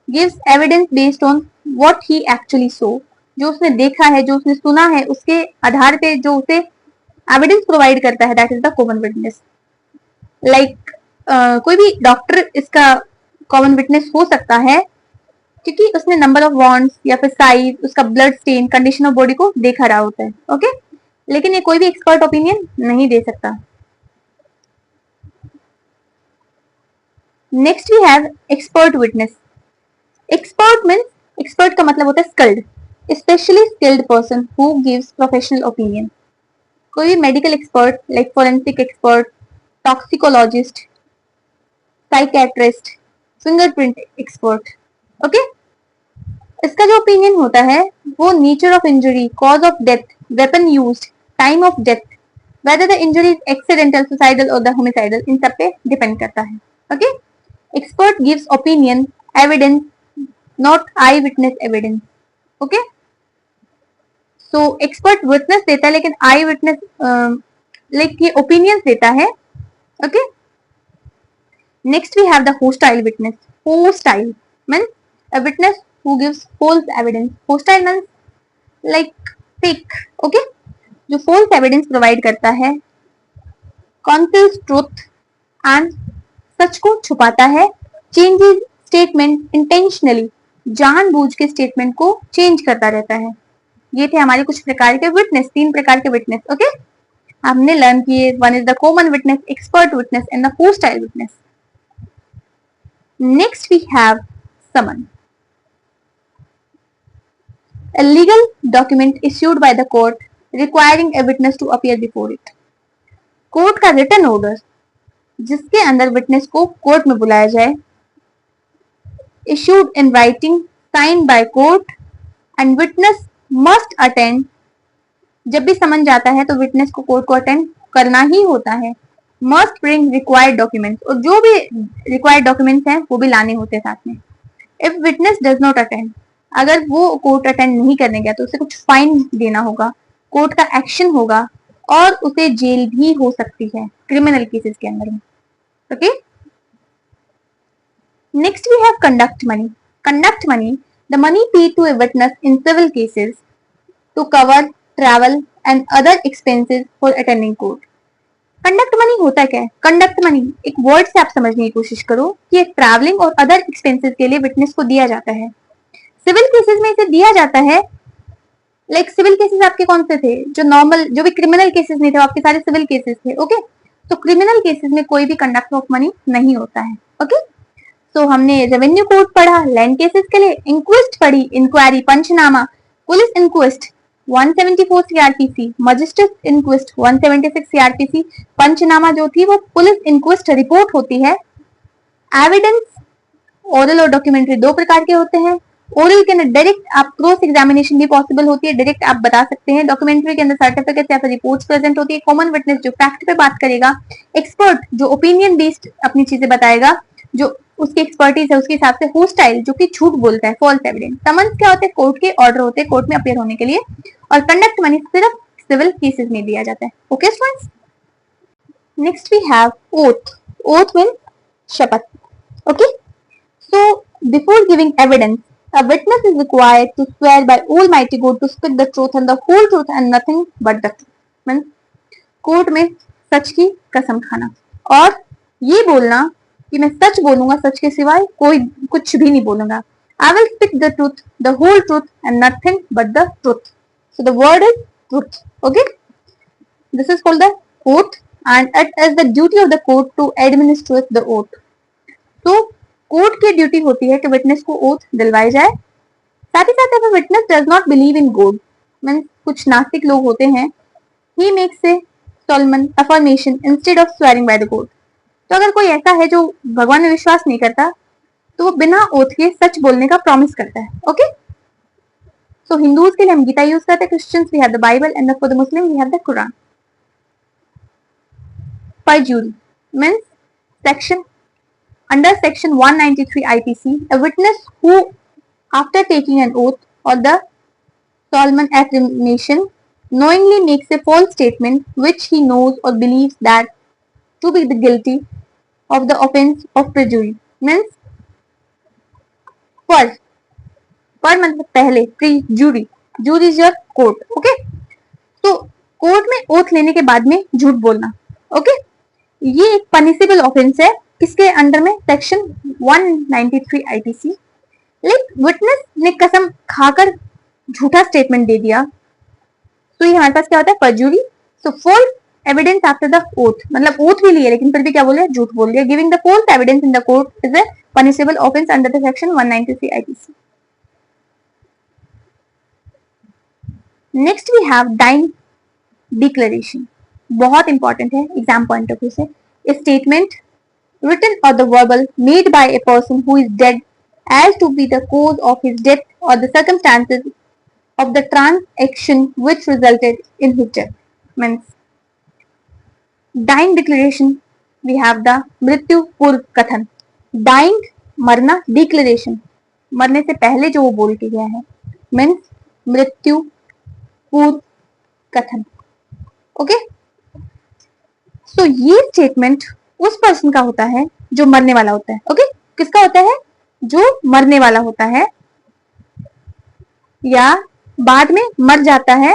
gives evidence based on what he actually so, जो उसने देखा है, जो उसने सुना है, उसके आधार पे जो उसे एविडेंस प्रोवाइड करता है, that is the common witness. Like कोई भी डॉक्टर इसका कॉमन विटनेस हो सकता है क्योंकि उसने नंबर ऑफ वॉन्ड्स या फिर साइज, उसका blood stain, condition of body को देखा रहा होता है। ओके, लेकिन ये कोई भी एक्सपर्ट ओपिनियन नहीं दे सकता। Next we have expert witness. Expert means, expert का मतलब होता है skilled, specially skilled person who gives professional opinion. कोई भी medical expert like forensic expert, toxicologist, psychiatrist, fingerprint expert. Okay, इसका जो ओपिनियन होता है वो nature of injury, cause of death, weapon used, time of death, whether the injury is accidental, suicidal और the homicidal, इन सब पे डिपेंड करता है। Okay, expert gives opinion, evidence, not eye witness evidence. Okay, so expert witness देता है लेकिन eye witness like ये ओपिनियंस देता है। Okay, next we have the hostile witness. Hostile means a witness who gives false evidence. Hostile means like fake. Okay, जो false evidence provide करता है, conceals truth and सच को छुपाता है, changes statement intentionally, जानबूझ के स्टेटमेंट को चेंज करता रहता है। ये थे हमारे कुछ प्रकार के विटनेस, 3 प्रकार के विटनेस। ओके, हमने लर्न किए, one is the common witness, expert witness and the hostile witness. Next we have summon, a legal document issued by the court requiring a witness to appear before it. Court का written order जिसके अंदर witness को court में बुलाया जाए, issued in writing, signed by court and witness must attend. जब भी समन जाता है तो विटनेस को कोर्ट को अटेंड करना ही होता है। must bring required documents, और जो भी required documents हैं वो भी लाने होते हैं साथ में। if witness does not attend, अगर वो कोर्ट अटेंड नहीं करने गया तो उसे कुछ फाइन देना होगा, कोर्ट का एक्शन होगा और उसे जेल भी हो सकती है क्रिमिनल केसेस के अंदर में। Okay, next we have conduct money. Conduct money, the money paid to a witness in civil cases to cover travel and other expenses for attending court. Conduct money होता क्या है? कंडक्ट मनी एक word से आप समझने की कोशिश करो कि ट्रैवलिंग और अदर एक्सपेंसेस के लिए विटनेस को दिया जाता है। सिविल केसेस में इसे दिया जाता है। लाइक सिविल केसेस आपके कौन से थे? जो नॉर्मल, जो भी क्रिमिनल केसेस नहीं थे, आपके सारे सिविल केसेस थे। ओके, तो क्रिमिनल केसेस में कोई भी कंडक्ट ऑफ मनी नहीं होता है। ओके, सो हमने रेवेन्यू कोर्ट पढ़ा लैंड केसेस के लिए, इंक्वेस्ट पढ़ी, inquiry, panchnama, police inquest, 174 CrPC, magistrate inquest 176 CrPC, panchnama जो थी वो पुलिस इंक्वेस्ट रिपोर्ट होती है। एविडेंस ओरल और डॉक्यूमेंट्री दो प्रकार के होते हैं। ओरल के अंदर डायरेक्ट आप क्रॉस एग्जामिनेशन भी पॉसिबल होती है, डायरेक्ट आप बता सकते हैं। डॉक्यूमेंट्री के अंदर सर्टिफिकेट या फिर रिपोर्ट्स प्रेजेंट होती है। कॉमन विटनेस जो फैक्ट पे बात करेगा। एक्सपर्ट जो ओपिनियन बेस्ड अपनी चीजें बताएगा, जो उसकी एक्सपर्टीज है उसके हिसाब से। होस्टाइल जो कि झूठ बोलता है, फॉल्स एविडेंस। समन्स क्या होते हैं? कोर्ट के ऑर्डर होते हैं कोर्ट में अपेयर होने के लिए। और कंडक्ट मनी सिर्फ सिविल केसेस में दिया जाता है। Okay students, next we have oath. Oath means शपथ। Okay, so before giving evidence, a witness is required to swear by Almighty God to speak the truth and the whole truth and nothing but the truth. Means court में सच की कसम खाना और ये बोलना कि मैं सच बोलूंगा, सच के सिवाय कोई कुछ भी नहीं बोलूंगा। I will speak the truth, the whole truth and nothing but the truth. So the word is truth. Okay, this is called the oath and it is the duty of the court to administer the oath. तो court की duty होती है कि witness को oath दिलवाई जाए। साथ ही साथ अगर witness does not believe in God, means कुछ नास्तिक लोग होते हैं, he makes a Solomon affirmation instead of swearing by the God. तो अगर कोई ऐसा है जो भगवान में विश्वास नहीं करता तो वो बिना ओथ के सच बोलने का प्रॉमिस करता है। ओके, सो हिंदूज के लिए हम गीता यूज करते हैं, Christians we have the Bible and for the Muslim we have the Quran. Perjury means section under section 193 IPC, a witness who after taking an oath or the solemn affirmation knowingly makes a false statement which he knows or believes that to be the guilty of the offense of perjury means पर मतलब पहले, pre jury, jury is your court. Okay, तो court में oath लेने के बाद में झूठ बोलना, ओके, ये एक पनिशेबल ऑफेंस है। किसके अंडर में? Section 193 IPC. लाइक विटनेस ने कसम खाकर झूठा स्टेटमेंट दे दिया तो ये हमारे पास क्या होता है? Perjury. So false evidence after the oath, मतलब ओथ भी लिए लेकिन फिर भी क्या बोले? झूठ बोल दिया। Giving the false evidence in the court is a punishable offence under the section 193 IPC. Next we have dying declaration, बहुत इंपॉर्टेंट है एग्जाम पॉइंट ऑफ व्यू से। Statement written or the verbal made by a person who is dead as to be the cause of his death or the circumstances of the transaction which resulted in his death means dying declaration we have the मृत्यु पूर्व कथन। dying मरना, declaration मरने से पहले जो वो बोल के गया है means मृत्यु पूर्व कथन। ओके, सो ये स्टेटमेंट उस पर्सन का होता है जो मरने वाला होता है। ओके, किसका होता है? जो मरने वाला होता है या बाद में मर जाता है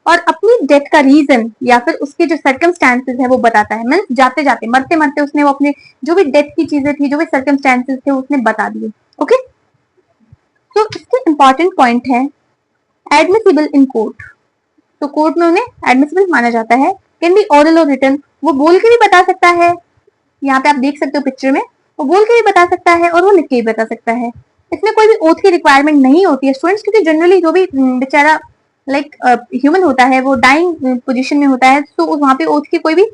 और अपनी डेथ का रीजन या फिर उसके जो सर्कमस्टेंसेस है वो बताता है। मींस जाते जाते, मरते मरते उसने वो अपने जो भी डेथ की चीजें थी, जो भी सर्कमस्टेंसेस थे उसने बता दिए। ओके, तो इसके इंपॉर्टेंट पॉइंट है एडमिसिबल इन कोर्ट। तो कोर्ट में उन्हें एडमिसिबल माना जाता है। कैन बी ओरल और रिटन, वो बोल के भी बता सकता है, यहाँ पे आप देख सकते हो पिक्चर में, वो बोल के भी बता सकता है और वो लिख के भी बता सकता है। इसमें कोई भी ओथ की रिक्वायरमेंट नहीं होती है स्टूडेंट्स, क्योंकि जनरली जो भी बेचारा लाइक ह्यूमन होता है वो डाइंग पोजीशन में होता है, तो वहां पे ओथ की कोई भी।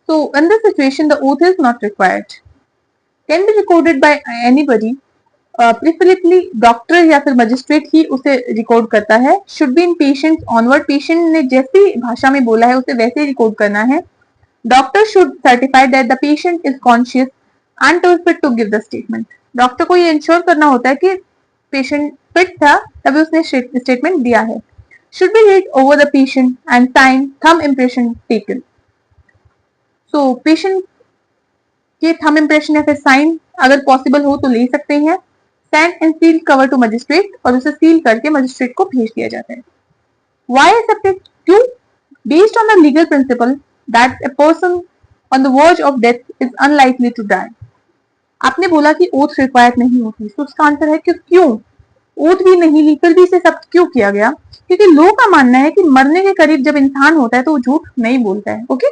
So in this situation, the oath is not required. Can be recorded by anybody. Preferably doctor या फिर मजिस्ट्रेट ही उसे रिकॉर्ड करता है। Should be in patient onward, patient ने जैसी भाषा में बोला है उसे वैसे रिकॉर्ड करना है। Doctor should certify that the patient is conscious and fit to give the statement. Doctor को ये इंश्योर करना होता है कि पेशेंट फिट था तभी उसने स्टेटमेंट दिया है। Should be read over the patient and sign thumb impression taken. So patient के थंब इम्प्रेशन या फिर साइन अगर पॉसिबल हो तो ले सकते हैं। Send and seal cover to magistrate, और उसे सील करके मजिस्ट्रेट को भेज दिया जाता है। Why accepted? क्यों? Based on the legal principle that a person on the verge of death is unlikely to die. आपने बोला कि ओथ रिक्वायर्ड नहीं होती, तो उसका आंसर है कि क्यों? ओथ भी नहीं ली फिर भी इसे सब क्यों किया गया? क्योंकि लोगों का मानना है कि मरने के करीब जब इंसान होता है तो वो झूठ नहीं बोलता है। ओके,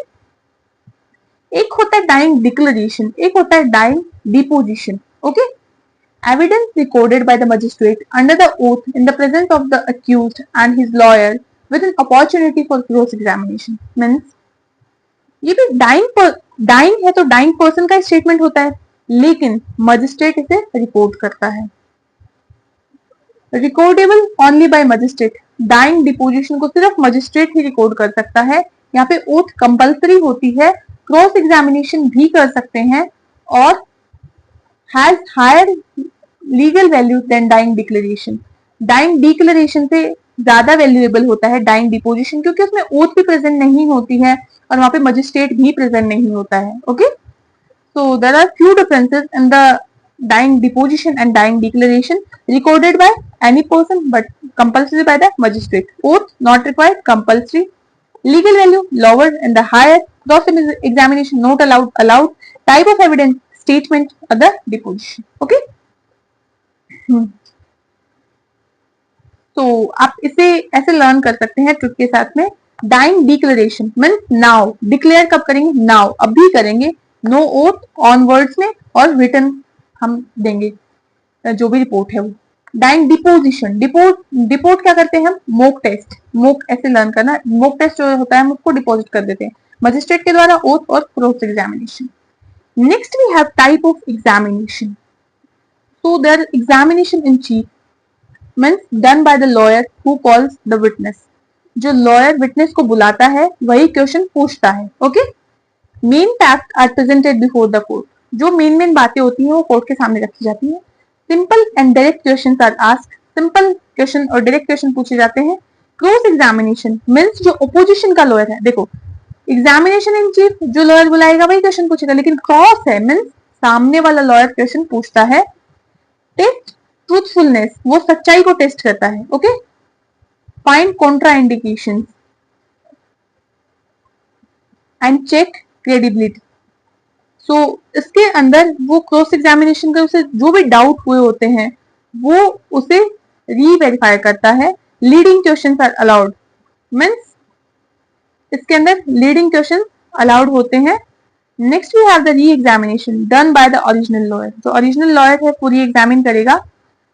एक होता है डाइंग डिक्लेरेशन, एक होता है dying deposition. Okay, Evidence recorded by the magistrate under the oath in the presence of the accused and his lawyer with an opportunity for cross examination. Means ये भी डाइंग है तो डाइंग पर्सन का statement होता है, लेकिन magistrate इसे report करता है. Recordable only by magistrate. Dying deposition को सिर्फ मजिस्ट्रेट ही रिकॉर्ड कर सकता है. यहाँ पे ओथ कंपल्सरी होती है. क्रॉस एग्जामिनेशन भी कर सकते हैं और has higher legal value than dying declaration. Dying declaration से ज्यादा वैल्यूएबल होता है डाइंग डिपोजिशन, क्योंकि उसमें ओथ भी प्रेजेंट नहीं होती है और वहां पे मजिस्ट्रेट भी प्रेजेंट नहीं होता है. Okay, so there are few differences in the dying deposition and dying declaration. Recorded by any person but compulsory by the magistrate. Oath not required, compulsory. Legal value lower and the higher. Cross examination not allowed. Type of evidence, statement or the deposition. Okay. तो आप इसे ऐसे learn कर सकते हैं trick के साथ में. Dying declaration means now. Declare कब करेंगे? नाउ, अभी करेंगे. नो ओथ ऑन वर्ड्स में और रिटन हम देंगे जो भी रिपोर्ट है वो. Dying deposition. डिपोर्ट क्या करते हैं हम? Mock test. मोक ऐसे लर्न करना. मोक टेस्ट जो होता है हम उसको डिपोजिट कर देते हैं मजिस्ट्रेट के द्वारा. ओथ और cross examination. Next we have type of examination. So there examination in chief means done by the lawyer who calls the witness. जो लॉयर विटनेस को बुलाता है वही क्वेश्चन पूछता है. Okay. Main fact are presented before the court. जो main बातें होती हैं वो कोर्ट के सामने रखी जाती हैं. Simple and direct question are asked. Simple question और डायरेक्ट क्वेश्चन पूछे जाते हैं. क्रॉस एग्जामिनेशन मीन्स जो ओपोजिशन का लॉयर है. देखो, एग्जामिनेशन इन चीफ जो लॉयर बुलाएगा वही क्वेश्चन पूछेगा, लेकिन क्रॉस है मीन्स सामने वाला लॉयर क्वेश्चन पूछता है. टेस्ट ट्रूथफुलनेस, वो सच्चाई को टेस्ट करता है. Okay. Find contraindication and check credibility. So इसके अंदर वो क्रॉस एग्जामिनेशन का उसे जो भी डाउट हुए होते हैं वो उसे रीवेरीफाई करता है. Leading question are allowed means इसके अंदर लीडिंग क्वेश्चन अलाउड होते हैं. Next we have the re examination done by the original lawyer. जो ओरिजिनल लॉयर है पूरी एग्जामिन करेगा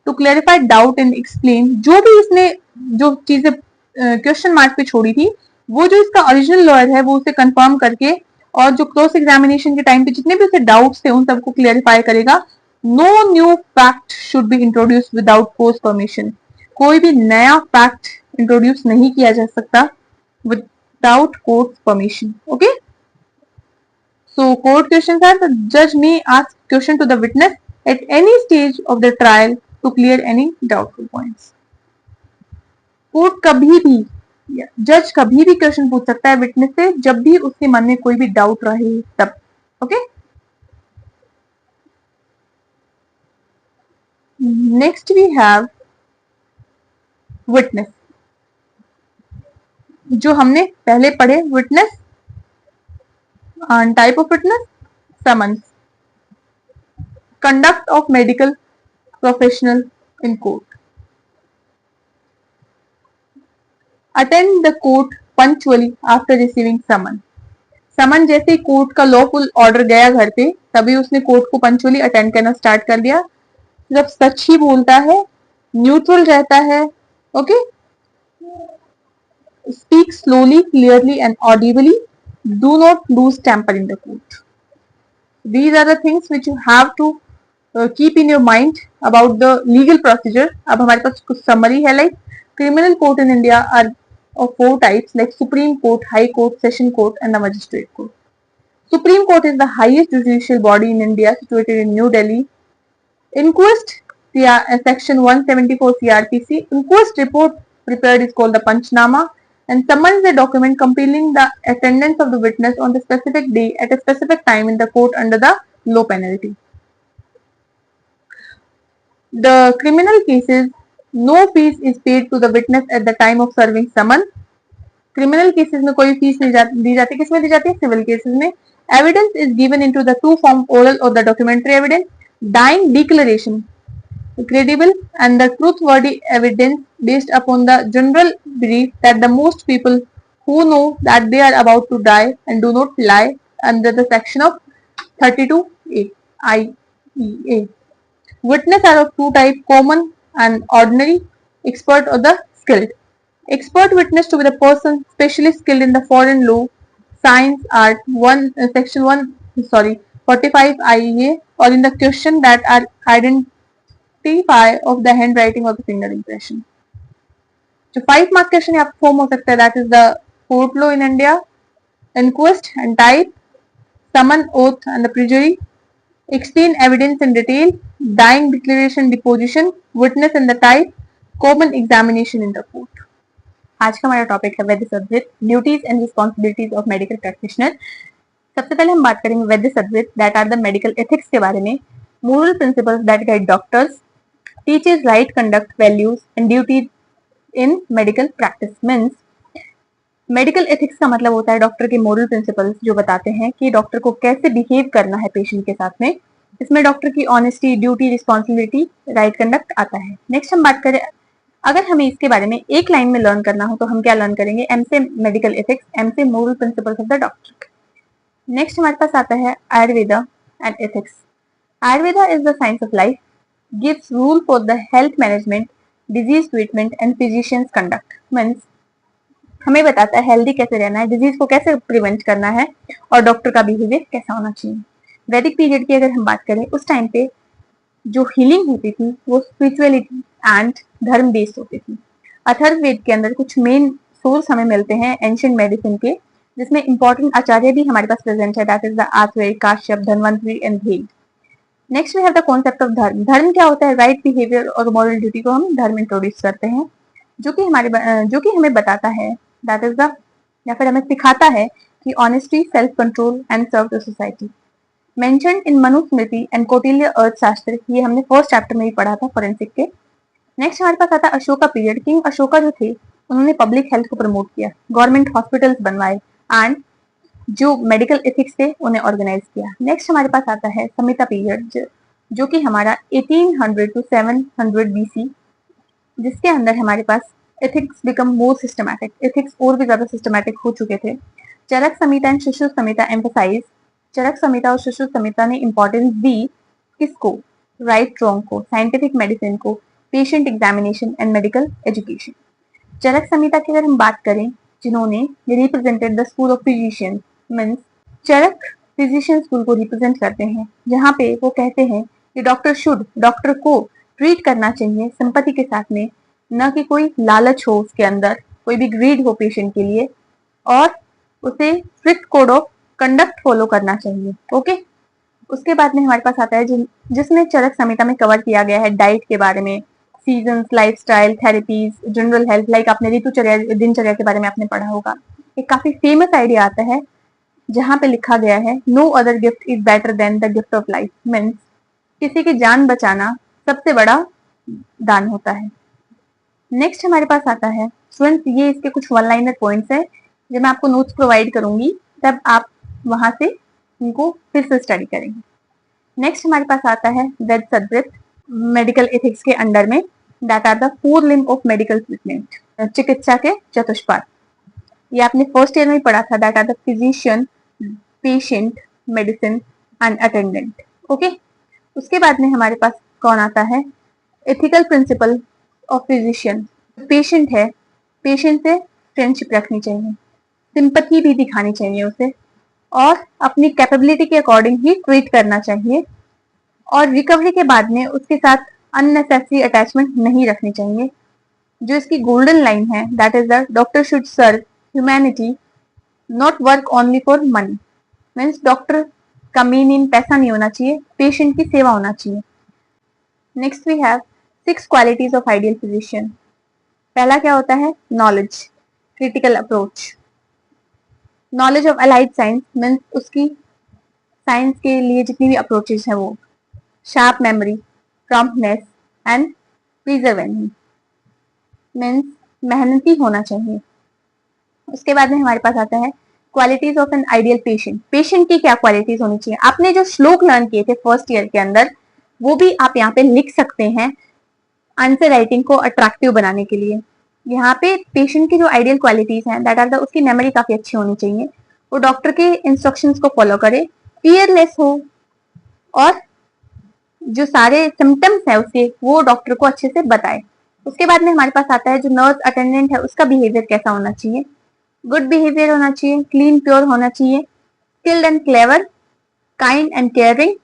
to clarify doubt and explain. जो भी इसने जो चीजें क्वेश्चन मार्क पे छोड़ी थी वो जो इसका ओरिजिनल लॉयर है वो उसे कंफर्म करके और जो क्रॉस एग्जामिनेशन के टाइम पे जितने भी उसे डाउट्स थे उन सबको क्लियरिफाई करेगा. No new fact should be introduce without court permission. कोई भी नया फैक्ट इंट्रोड्यूस नहीं किया जा सकता without court permission. Okay. So court questions are the जज may ask question to the witness at any stage of the trial to clear any doubtful points. Court कभी भी जज कभी भी क्वेश्चन पूछ सकता है विटनेस से जब भी उसके मन में कोई भी डाउट रहे तब. Okay. Next we have witness. जो हमने पहले पढ़े witness, type of witness, summons, conduct of medical professional in court. Attend the court punctually after receiving summon. Summon जैसे ही कोर्ट का लॉफुल ऑर्डर गया घर पे तभी उसने कोर्ट को पंक्चुअली अटेंड करना स्टार्ट कर दिया. सिर्फ सच ही बोलता है, न्यूट्रल रहता है. Okay. Speak slowly, clearly and audibly. Do not lose temper in the court. These are the things which you have to keep in your mind about the legal procedure. अब हमारे पास कुछ summary है. like criminal court in India are of 4 types like Supreme Court, High Court, Session Court and the Magistrate Court. Supreme Court is the highest judicial body in India situated in New Delhi. Inquest section 174 CRPC. Inquest report prepared is called the Panchnama and summon is a document compelling the attendance of the witness on the specific day at a specific time in the court under the law penalty. The criminal cases, no fees is paid to the witness at the time of serving summon. Criminal cases में कोई fees नहीं दी जाती. किसमें दी जाती है? Civil cases में. Evidence is given into the 2 form oral or the documentary evidence. Dying declaration, credible and the truthworthy evidence based upon the general belief that the most people who know that they are about to die and do not lie under the section of 32A IEA. Witness are of two types, common and ordinary, expert or the skilled. Expert witness to be the person specially skilled in the foreign law, science, art, section 45 IEA, or in the question that are identify of the handwriting or the finger impression. जो 5 mark question यहाँ form हो सकता है, that is the court law in India, inquest and type, summon oath and the perjury, explain evidence in detail, dying declaration deposition, witness and the type, common examination in the court. आज का हमारा topic है वैद्य subject, duties and responsibilities of medical practitioner. सबसे पहले हम बात करेंगे वैद्य subject that are the medical ethics के बारे में। Moral principles that guide doctors, teachers right conduct, values and duties in medical practice. Means medical ethics का मतलब होता है डॉक्टर के मोरल प्रिंसिपल्स जो बताते हैं कि डॉक्टर को कैसे बिहेव करना है पेशेंट के साथ में। इसमें डॉक्टर की honesty, duty, responsibility, right conduct आता है। नेक्स्ट हम बात करें, अगर हमें इसके बारे में एक लाइन में लर्न करना हो तो हम क्या लर्न करेंगे, एम से मेडिकल एथिक्स, एम से moral principles of the doctor. Next हमारे पास आता है Ayurveda and ethics. Ayurveda is the science of life, gives rule for the health management, disease treatment and physicians conduct. Means हमें बताता है हेल्दी कैसे रहना है, डिजीज को कैसे प्रिवेंट करना है और डॉक्टर का बिहेवियर कैसा होना चाहिए। वैदिक पीरियड की अगर हम बात करें, उस टाइम पे जो हीलिंग होती थी वो स्पिरिचुअलिटी एंड धर्म बेस्ड होती थी। अथर्ववेद के अंदर कुछ मेन सोर्स हमें मिलते हैं एंशिएंट मेडिसिन के, जिसमें इंपॉर्टेंट आचार्य भी हमारे पास प्रेजेंट है, that is the Atharva, Kashyap, Dhanvantari and Bhed. Next we have the concept of dharma. धर्म क्या होता है, राइट बिहेवियर और मॉरल ड्यूटी को हम धर्म इंट्रोड्यूस करते हैं, जो कि हमें बताता है, दैट इज द, या फिर हमें सिखाता है कि honesty, self control and serve the society. Mentioned in Manusmriti and Kautilya Arthashastra, ये हमने फर्स्ट चैप्टर में ही पढ़ा था फॉरेंसिक के। नेक्स्ट हमारे पास आता है अशोका पीरियड। किंग अशोका जो थे उन्होंने पब्लिक हेल्थ को प्रमोट किया, गवर्नमेंट हॉस्पिटल्स बनवाए एंड जो मेडिकल एथिक्स थे उन्हें ऑर्गेनाइज किया। नेक्स्ट हमारे पास आता है समिता पीरियड, जो कि हमारा 1800 टू 700 BC, जिसके अंदर हमारे पास ethics become more systematic, ethics और भी ज्यादा सिस्टमैटिक हो चुके थे। चरक संहिता एंड सुश्रुत संहिता एम्फसाइज, चरक संहिता और सुश्रुत संहिता ने इंपॉर्टेंस दी किसको, राइट रॉन्ग को, साइंटिफिक मेडिसिन को, patient examination and medical education. Charaka Samhita की अगर हम बात करें, जिन्होंने represented the school of physicians, means Charaka physician school को रिप्रेजेंट करते हैं, जहाँ पे वो कहते हैं कि डॉक्टर को ट्रीट करना चाहिए सिंपैथी के साथ में, न कि कोई लालच हो उसके अंदर, कोई भी ग्रीड हो पेशेंट के लिए, और उसे strict code of conduct follow करना चाहिए। ओके, उसके बाद में हमारे पास आता है जिसमें चरक संहिता में कवर किया गया है डाइट के बारे में, seasons, lifestyle, therapies, general health, like आपने ऋतुचर्या, दिनचर्या के बारे में आपने पढ़ा होगा। एक काफी फेमस आइडिया आता है जहां पे लिखा गया है, no other gift is better than the gift of life. Means किसी की जान बचाना सबसे बड़ा दान होता है। नेक्स्ट हमारे पास आता है स्टूडेंट्स, ये इसके कुछ वन लाइनर पॉइंट्स है, जब मैं आपको नोट्स प्रोवाइड करूंगी तब आप वहां से इनको फिर से स्टडी करेंगे। नेक्स्ट हमारे पास आता है वैद्य सब्जेक्ट मेडिकल एथिक्स के अंडर में, that are the 4 limb of medical treatment, चिकित्सा के चतुष्पाद। ये आपने फर्स्ट ईयर में ही पढ़ा था, that are the physician, patient, medicine and attendant. Okay, उसके बाद में हमारे पास कौन आता है, ethical principle of physician. Patient है, पेशेंट से फ्रेंडशिप रखनी चाहिए, सिंपैथी भी दिखानी चाहिए उसे, और अपनी कैपेबिलिटी के अकॉर्डिंग ही ट्रीट करना चाहिए, और रिकवरी के बाद में उसके साथ अननेसेसरी अटैचमेंट नहीं रखनी चाहिए। जो इसकी गोल्डन लाइन है, that is the doctor should serve humanity, not work only for money. Means doctor का मेन एम पैसा नहीं होना चाहिए, पेशेंट की सेवा होना चाहिए। Next we have 6 qualities of ideal physician. पहला क्या होता है, knowledge, critical approach, knowledge of allied science, means उसकी साइंस के लिए जितनी भी अप्रोचेस हैं वो, sharp memory, promptness and perseverance, means मेहनती होना चाहिए। उसके बाद में हमारे पास आता है qualities of an ideal patient. Patient की क्या क्वालिटीज होनी चाहिए, आपने जो श्लोक लर्न किए थे फर्स्ट ईयर के अंदर, वो भी आप यहाँ पे लिख सकते हैं आंसर राइटिंग को अट्रैक्टिव बनाने के लिए। यहाँ पे पेशेंट की जो आइडियल क्वालिटीज हैं, दैट आर द, उसकी मेमोरी काफी अच्छी होनी चाहिए, वो डॉक्टर के इंस्ट्रक्शंस को फॉलो करे, फियरलेस हो, और जो सारे सिम्टम्स है उसके वो डॉक्टर को अच्छे से बताए। उसके बाद में हमारे पास आता है जो नर्स अटेंडेंट है उसका बिहेवियर कैसा होना चाहिए। गुड बिहेवियर होना चाहिए, क्लीन प्योर होना चाहिए, skilled and clever, kind and caring,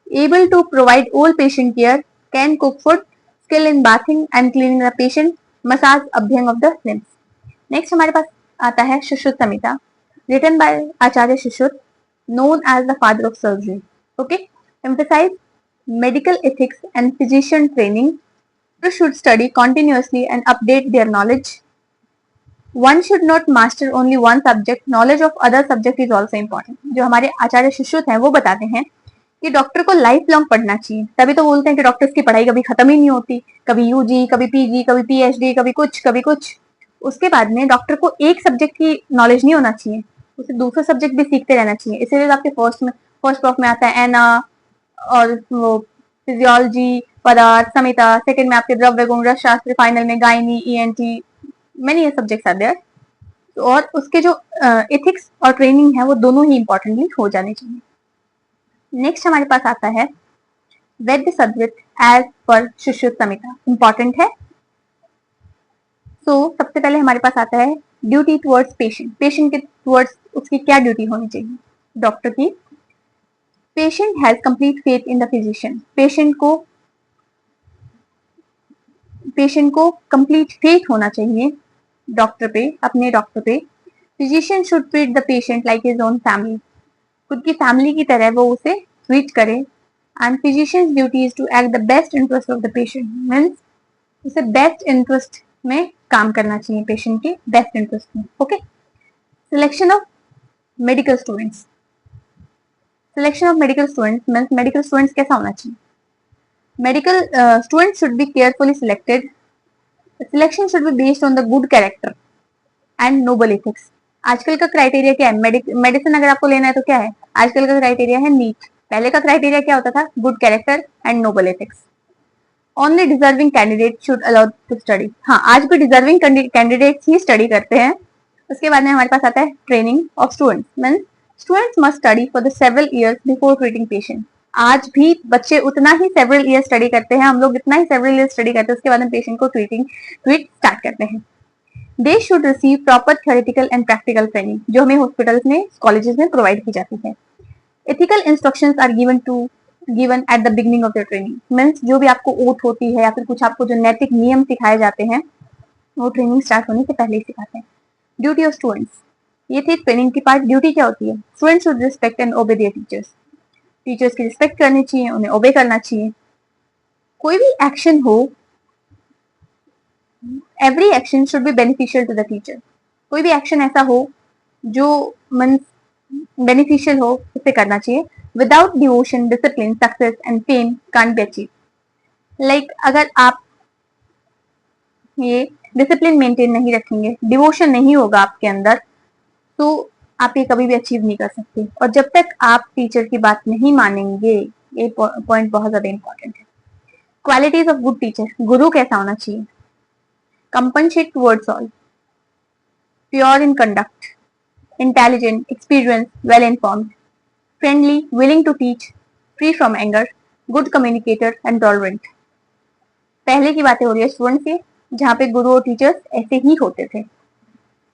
able to provide all patient care, can cook food, skill in bathing and cleaning the patient, massage abhyanga of the limbs. Next हमारे पास आता है सुश्रुत संहिता, written by Acharya Sushruta, known as the father of surgery. Okay, emphasize medical ethics and physician training. You should study continuously and update their knowledge. One should not master only one subject. Knowledge of other subject is also important. जो हमारे आचार्य सुश्रुत हैं वो बताते हैं कि doctor को life long पढ़ना चाहिए। तभी तो बोलते हैं कि डॉक्टर्स की पढ़ाई कभी खत्म ही नहीं होती, कभी यूजी, कभी पीजी, कभी पीएचडी, कभी कुछ कभी कुछ। उसके बाद में डॉक्टर को एक सब्जेक्ट की नॉलेज नहीं होना चाहिए, उसे दूसरा सब्जेक्ट भी सीखते रहना चाहिए। इसीलिए आपके फर्स्ट प्रॉफ में आता है एना और वो फिजियोलॉजी, पदार्थ, संहिता, सेकंड में आपके द्रव्य गुण, रस शास्त्र, फाइनल में gynae, ENT, many subjects are there. और उसके जो एथिक्स और ट्रेनिंग है वो दोनों ही इंपॉर्टेंटली हो जाने चाहिए। नेक्स्ट हमारे पास आता है वैद्य सद्वृत एज पर सुश्रुत संहिता, इंपॉर्टेंट है। सबसे पहले हमारे पास आता है ड्यूटी टुवर्ड्स पेशेंट, पेशेंट के टुवर्ड्स उसकी क्या ड्यूटी होनी चाहिए डॉक्टर की। Patient has complete faith in the physician, patient को कंप्लीट फेथ होना चाहिए डॉक्टर पे, अपने डॉक्टर पे। Physician should treat the patient like his own family, खुद की फैमिली की तरह वो उसे ट्रीट करे। And physician's duty is to act the best interest of the patient, means उसे बेस्ट इंटरेस्ट में काम करना चाहिए, पेशेंट के बेस्ट इंटरेस्ट में। Okay, selection of medical students, selection of medical students means medical students कैसा होना चाहिए। Medical students should be carefully selected, selection should be based on the good character and noble ethics. आजकल का criteria क्या है, medicine अगर आपको लेना है तो क्या है, आजकल का क्राइटेरिया है नीट। पहले का क्राइटेरिया क्या होता था, good character and noble ethics. Only deserving candidate should allowed to study, हाँ आज भी डिजर्विंग कैंडिडेट्स ही स्टडी करते हैं। उसके बाद में हमारे पास आता है training of students, means students must study for the several years before treating patient. आज भी बच्चे उतना ही सेवरल ईयर स्टडी करते हैं, हम लोग इतना ही सेवरल ईयर स्टडी करते हैं, उसके बाद में पेशेंट को ट्रीट स्टार्ट करते हैं। They should receive proper theoretical and practical training, जो हमें हॉस्पिटल्स में, कॉलेजेस में प्रोवाइड की जाती है। Ethical instructions are given at the beginning of the training, means जो भी आपको ओथ होती है या फिर कुछ आपको जो नैतिक नियम सिखाए जाते हैं वो ट्रेनिंग स्टार्ट होने से पहले ही सिखाते हैं। ड्यूटी ऑफ स्टूडेंट्स, ये थी ट्रेनिंग की पार्ट। ड्यूटी क्या होती है, स्टूडेंट्स शुड रिस्पेक्ट एंड ओबे देयर टीचर्स, टीचर्स की रिस्पेक्ट करनी चाहिए, उन्हें ओबे करना चाहिए। कोई भी एक्शन हो, every action should be beneficial to the teacher, कोई भी एक्शन ऐसा हो जो मन बेनिफिशियल हो उसे करना चाहिए। Without devotion, discipline, success and fame can't be achieve. Like अगर आप ये डिसिप्लिन मेंटेन नहीं रखेंगे, डिवोशन नहीं होगा आपके अंदर, तो आप ये कभी भी अचीव नहीं कर सकते। और जब तक आप टीचर की बात नहीं मानेंगे, ये पॉइंट बहुत ज्यादा इंपॉर्टेंट है। क्वालिटीज ऑफ गुड टीचर, गुरु कैसा होना चाहिए। Compensate towards all, pure in conduct, intelligent, experience, well informed, friendly, willing to teach, free from anger, good communicator and tolerant. पहले की बातें हो रही है स्टूडेंट से, जहाँ पे गुरु और टीचर्स ऐसे ही होते थे।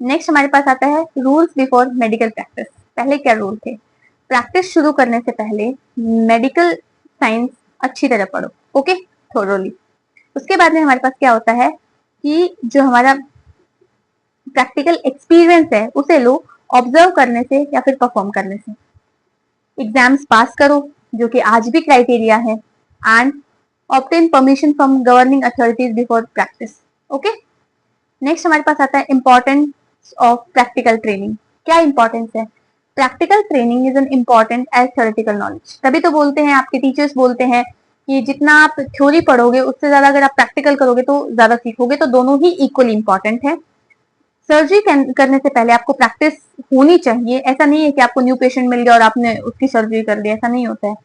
नेक्स्ट हमारे पास आता है रूल्स बिफोर मेडिकल प्रैक्टिस। पहले क्या रूल थे, प्रैक्टिस शुरू करने से पहले मेडिकल साइंस अच्छी तरह पढ़ो, ओके, थोरोली। उसके बाद में हमारे पास क्या होता है कि जो हमारा प्रैक्टिकल एक्सपीरियंस है उसे लो ऑब्जर्व करने से या फिर परफॉर्म करने से। एग्जाम्स पास करो, जो कि आज भी क्राइटेरिया है, and obtain permission from governing authorities before practice. Okay, next हमारे पास आता है इंपॉर्टेंस ऑफ प्रैक्टिकल ट्रेनिंग। क्या इंपॉर्टेंस है, practical training is an important as theoretical knowledge. तभी तो बोलते हैं, आपके टीचर्स बोलते हैं कि जितना आप थ्योरी पढ़ोगे उससे ज्यादा अगर आप प्रैक्टिकल करोगे तो ज्यादा सीखोगे, तो दोनों ही इक्वली इंपॉर्टेंट है। सर्जरी करने से पहले आपको प्रैक्टिस होनी चाहिए। ऐसा नहीं है कि आपको न्यू पेशेंट मिल गया और आपने उसकी सर्जरी कर दी, ऐसा नहीं होता है।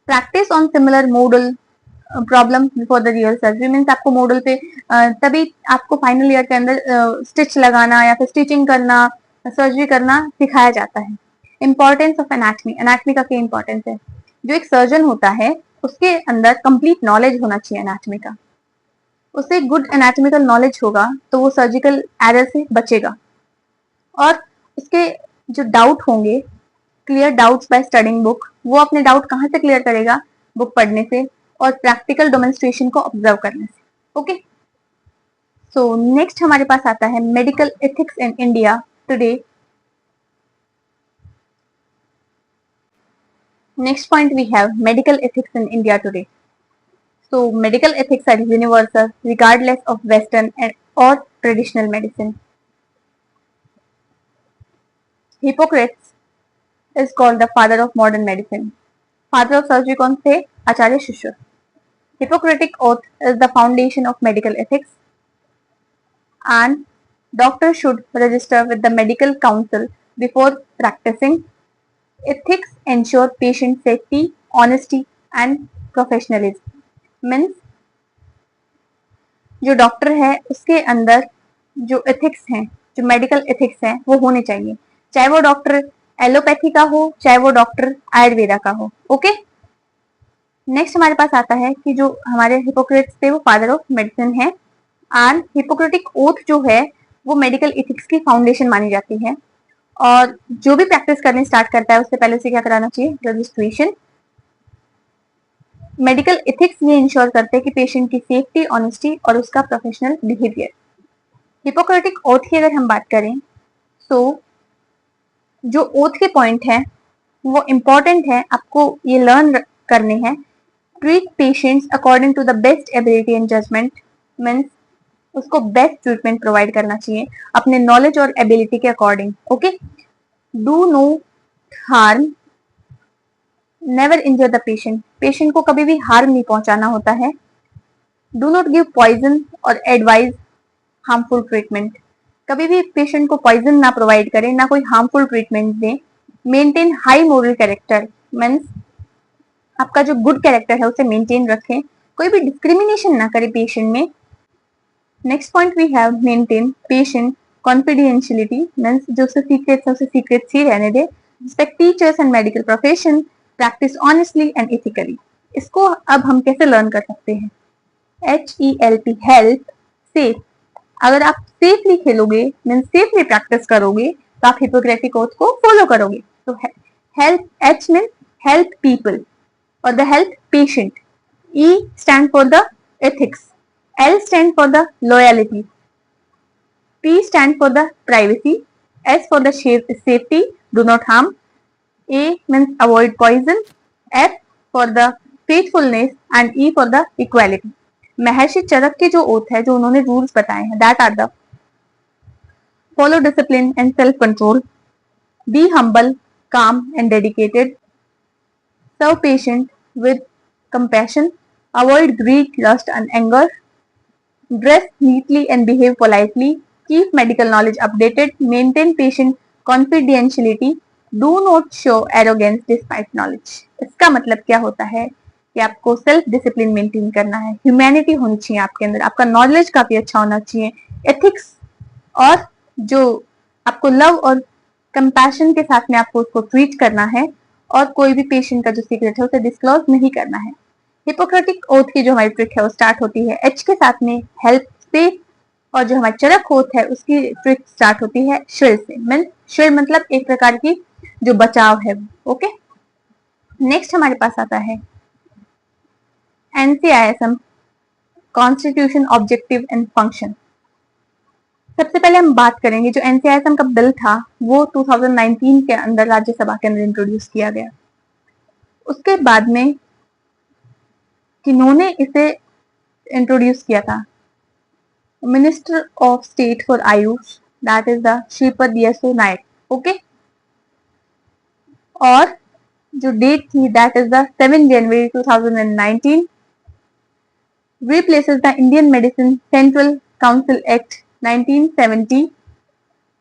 Practice on similar model problem before the real surgery, means आपको मॉडल पे तभी आपको फाइनल ईयर के अंदर स्टिच लगाना या फिर स्टिचिंग करना, सर्जरी करना सिखाया जाता है। इंपॉर्टेंस ऑफ एनाटमी, एनाटमी का क्या इंपॉर्टेंस है। जो एक सर्जन होता है उसके अंदर कंप्लीट नॉलेज होना चाहिए एनाटॉमी का। उसे गुड एनाटॉमिकल नॉलेज होगा तो वो सर्जिकल एरर से बचेगा, और उसके जो डाउट होंगे, clear doubts by studying book, वो अपने डाउट कहाँ से क्लियर करेगा? बुक पढ़ने से और प्रैक्टिकल डेमोन्स्ट्रेशन को ऑब्जर्व करने से। ओके, सो नेक्स्ट हमारे पास आता है medical ethics in India today. Next point we have medical ethics in India today. So medical ethics are universal regardless of Western or traditional medicine. Hippocrates is called the father of modern medicine. Father of surgery कौन थे? आचार्य शिशु। Hippocratic oath is the foundation of medical ethics, and doctors should register with the medical council before practicing. Ethics ensure patient safety, honesty and professionalism. Means जो doctor है उसके अंदर जो ethics हैं, जो मेडिकल एथिक्स हैं, वो होने चाहिए, चाहे वो डॉक्टर एलोपैथी का हो, चाहे वो डॉक्टर आयुर्वेदा का हो। ओके, नेक्स्ट हमारे पास आता है कि जो हमारे हिपोक्रेट्स थे वो फादर ऑफ मेडिसिन है, एंड हिपोक्रेटिक ओथ जो है वो मेडिकल एथिक्स की फाउंडेशन मानी जाती है, और जो भी प्रैक्टिस करने स्टार्ट करता है उससे पहले से क्या कराना चाहिए? रजिस्ट्रेशन। मेडिकल एथिक्स ये इंश्योर करते हैं कि पेशेंट की सेफ्टी, ऑनेस्टी और उसका प्रोफेशनल बिहेवियर। हिपोक्रेटिक ओथ की अगर हम बात करें तो जो ओथ के पॉइंट है वो इम्पोर्टेंट है, आपको ये लर्न करने हैं। Treat patients according to the best ability and judgement, means उसको बेस्ट ट्रीटमेंट प्रोवाइड करना चाहिए अपने नॉलेज और एबिलिटी के according. Okay, do no harm, never injure the patient, patient को कभी भी हार्म नहीं पहुंचाना होता है। डू नॉट गिव पॉइजन और एडवाइज हार्मफुल ट्रीटमेंट, कभी भी पेशेंट को पॉइजन ना प्रोवाइड करें, ना कोई हार्मफुल ट्रीटमेंट दें। Maintain high moral character, means आपका जो गुड कैरेक्टर है उसे मेंटेन रखें, कोई भी डिस्क्रिमिनेशन ना करे पेशेंट में। Next point we have maintain patient confidentiality, means जो उससे सीक्रेट्स है उसे सीक्रेट्स ही रहने दे। Respect teachers and medical profession, practice honestly and ethically. इसको अब हम कैसे लर्न कर सकते हैं? HELP, help, safe. अगर आप सेफली खेलोगे, मीन सेफली प्रैक्टिस करोगे, तो आप हिपोक्रेटिक ओथ को फॉलो करोगे। तो help, H mean help people और the help patient. E stand for the ethics, L stand for the loyalty, P stand for the privacy, S for the safety, do not harm, A means avoid poison, F for the faithfulness and E for the equality. महर्षि चरक के जो oath है, जो उन्होंने rules बताए हैं, that are the follow discipline and self control, be humble, calm and dedicated, serve patient with compassion, avoid greed, lust and anger, dress neatly and behave politely, keep medical knowledge updated, maintain patient confidentiality, do not show arrogance despite knowledge. इसका मतलब क्या होता है कि आपको self discipline maintain करना है, humanity होनी चाहिए आपके अंदर, आपका नॉलेज काफी अच्छा होना चाहिए, एथिक्स, और जो आपको लव और कंपैशन के साथ में आपको उसको ट्रीट करना है, और कोई भी पेशेंट का जो सीक्रेट है उसे डिस्क्लोज नहीं करना है। हिपोक्रेटिक ओथ की जो हमारी ट्रिक है वो स्टार्ट होती है H के साथ में, हेल्प से, और जो हमारी चरक ओथ है उसकी ट्रिक स्टार्ट होती है शिल से। मीन शिल मतलब एक प्रकार की जो बचाव है। ओके, नेक्स्ट हमारे पास आता है NCISM, constitution, objective and function. सबसे पहले हम बात करेंगे जो NCISM का बिल था वो 2019 के अंदर राज्यसभा के अंदर इंट्रोड्यूस किया गया। उसके बाद में किन्होंने इसे इंट्रोड्यूस किया था? Minister of state for AYUSH, that is the Shripad Yesso Naik. Okay, और जो डेट थी that is the 7 January 2019, replaces the Indian Medicine Central Council Act 1970,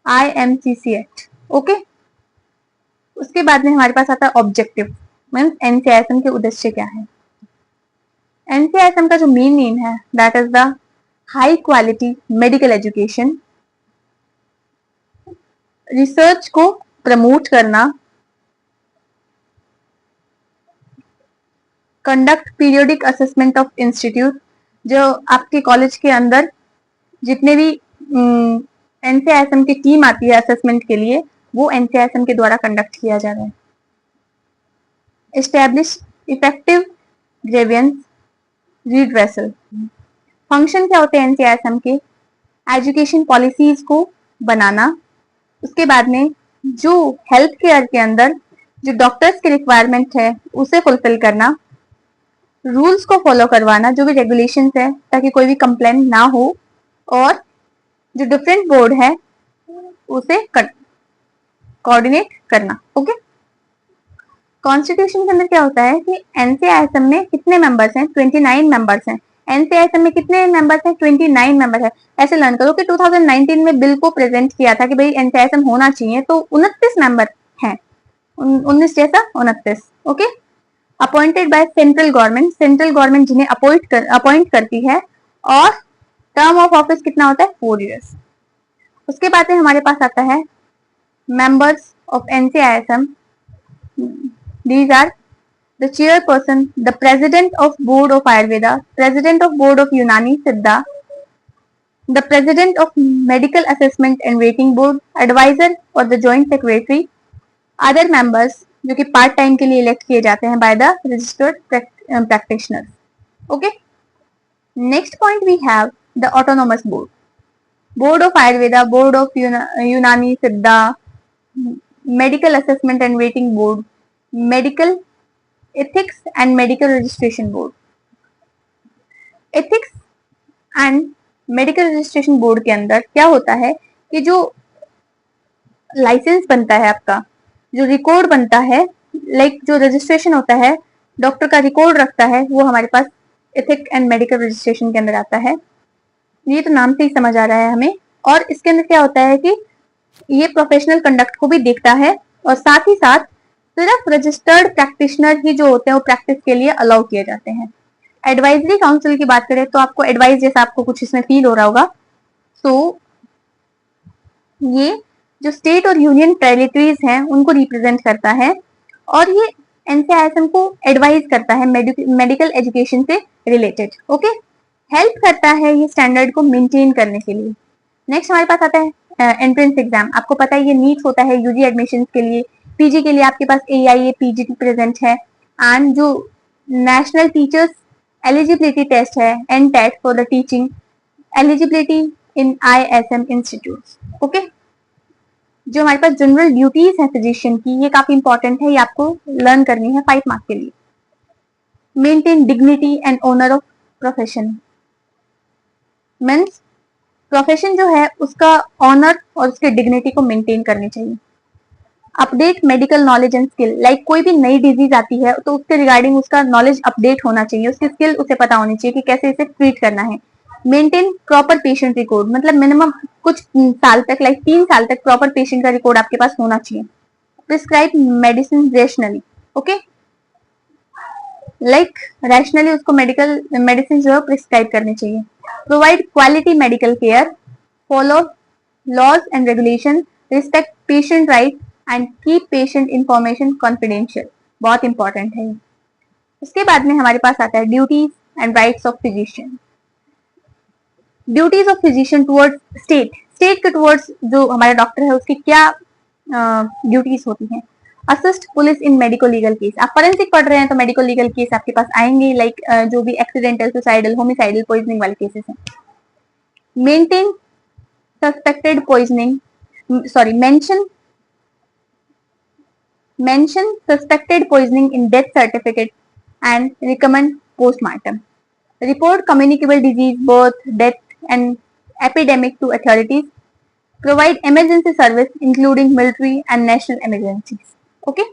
IMCC Act। Okay, उसके बाद में हमारे पास आता है ऑब्जेक्टिव, मीन्स NCISM के उद्देश्य क्या है। NCISM का जो मेन नेम है that is the high quality medical education, research को प्रमोट करना, conduct periodic assessment of institute, जो आपके कॉलेज के अंदर जितने भी एनसीआईएसएम की टीम आती है असेसमेंट के लिए, वो एनसीआईएसएम के द्वारा कंडक्ट किया जा रहा है। Establish effective grievance redressal. Function क्या होते हैं एनसीआईएसएम के? एजुकेशन पॉलिसीज को बनाना, उसके बाद में जो हेल्थ केयर के अंदर जो डॉक्टर्स की रिक्वायरमेंट है उसे फुलफिल करना, रूल्स को फॉलो करवाना, जो भी रेगुलेशंस है, ताकि कोई भी कंप्लेंट ना हो, और जो डिफरेंट बोर्ड है उसे कोऑर्डिनेट करना। ओके, कॉन्स्टिट्यूशन के अंदर क्या होता है कि एनसीआईएसएम में कितने मेंबर्स हैं? 29 मेंबर्स हैं। एनसीआईएसएम में कितने मेंबर्स हैं? 29 मेंबर है। ऐसे लर्न करो कि 2019 में बिल को प्रेजेंट किया था कि भाई एनसीआईएसएम होना चाहिए, तो 29 मेंबर हैं, 19 जैसा 29। Okay, appointed by central government, central government जिन्हें अपॉइंट करती है, और टर्म ऑफ ऑफिस कितना होता है? 4 years। उसके बाद में हमारे पास आता है members of NCISM. These are the chairperson, the president of board of Ayurveda, president of board of Unani Siddha, the president of medical assessment and rating board, advisor or the joint secretary, other members जो कि part time के लिए elect किए जाते हैं by the registered practitioners. Okay, next point we have the autonomous board, board of Ayurveda, board of Unani Siddha, medical assessment and rating board, medical ethics and medical registration board. Ethics and medical registration board के अंदर क्या होता है कि जो licence बनता है आपका, जो रिकॉर्ड बनता है, लाइक जो रजिस्ट्रेशन होता है, डॉक्टर का रिकॉर्ड रखता है, वो हमारे पास एथिक एंड मेडिकल रजिस्ट्रेशन के अंदर आता है। ये तो नाम से ही समझ आ रहा है हमें। और इसके अंदर क्या होता है कि ये प्रोफेशनल कंडक्ट को भी देखता है, और साथ ही साथ सिर्फ रजिस्टर्ड प्रैक्टिशनर ही जो होते हैं वो प्रैक्टिस के लिए अलाउ किए जाते हैं। एडवाइजरी काउंसिल की बात करें तो आपको एडवाइस जैसा आपको कुछ इसमें फील हो रहा होगा। तो ये जो स्टेट और यूनियन टेरिटरीज हैं उनको रिप्रेजेंट करता है, और ये एनसीआईएसएम को एडवाइज करता है मेडिकल एजुकेशन से रिलेटेड। ओके, हेल्प करता है ये स्टैंडर्ड को मेंटेन करने के लिए। नेक्स्ट हमारे पास आता है एंट्रेंस एग्जाम। आपको पता है ये नीट होता है यूजी एडमिशन के लिए। पीजी के लिए आपके पास एआईए पीजीटी प्रेजेंट है, एंड जो नेशनल टीचर्स एलिजिबिलिटी टेस्ट है NTET for the teaching eligibility in ISM institutes. Okay, जो हमारे पास जनरल ड्यूटीज है फिजिशियन की, ये काफी इंपॉर्टेंट है, ये आपको लर्न करनी है 5 मार्क्स के लिए। Maintain dignity and honour of profession, means profession जो है उसका ऑनर और उसकी डिग्निटी को मेंटेन करनी चाहिए। Update medical knowledge and skill, like कोई भी नई डिजीज आती है तो उसके रिगार्डिंग उसका नॉलेज अपडेट होना चाहिए, उसकी स्किल उसे पता होनी चाहिए कि कैसे इसे ट्रीट करना है। मेंटेन प्रॉपर पेशेंट रिकॉर्ड, मतलब मिनिमम कुछ साल तक, लाइक 3 साल तक प्रॉपर पेशेंट का रिकॉर्ड आपके पास होना चाहिए। Prescribe medicine rationally, okay, like rationally उसको मेडिकल मेडिसिन जो है प्रिस्क्राइब करनी चाहिए। Provide quality medical care, follow laws and regulation, respect patient right and keep patient information confidential, बहुत इंपॉर्टेंट है। उसके बाद में हमारे पास आता है duties and rights of physician. Duties of physician towards state, state के टुवर्ड्स जो हमारे डॉक्टर है उसकी क्या ड्यूटीज होती हैं। Assist police in medico legal case, आप फॉरेंसिक पढ़ रहे हैं तो मेडिको लीगल केस आपके पास आएंगे, लाइक जो भी एक्सीडेंटल, सुसाइडल, होमिसाइडल, पॉइजनिंग वाले केसेस हैं। Maintain suspected poisoning, sorry mention suspected poisoning in death certificate and recommend postmortem. Report communicable disease, birth, death and epidemic to authorities. Provide emergency service including military and national emergencies. Okay?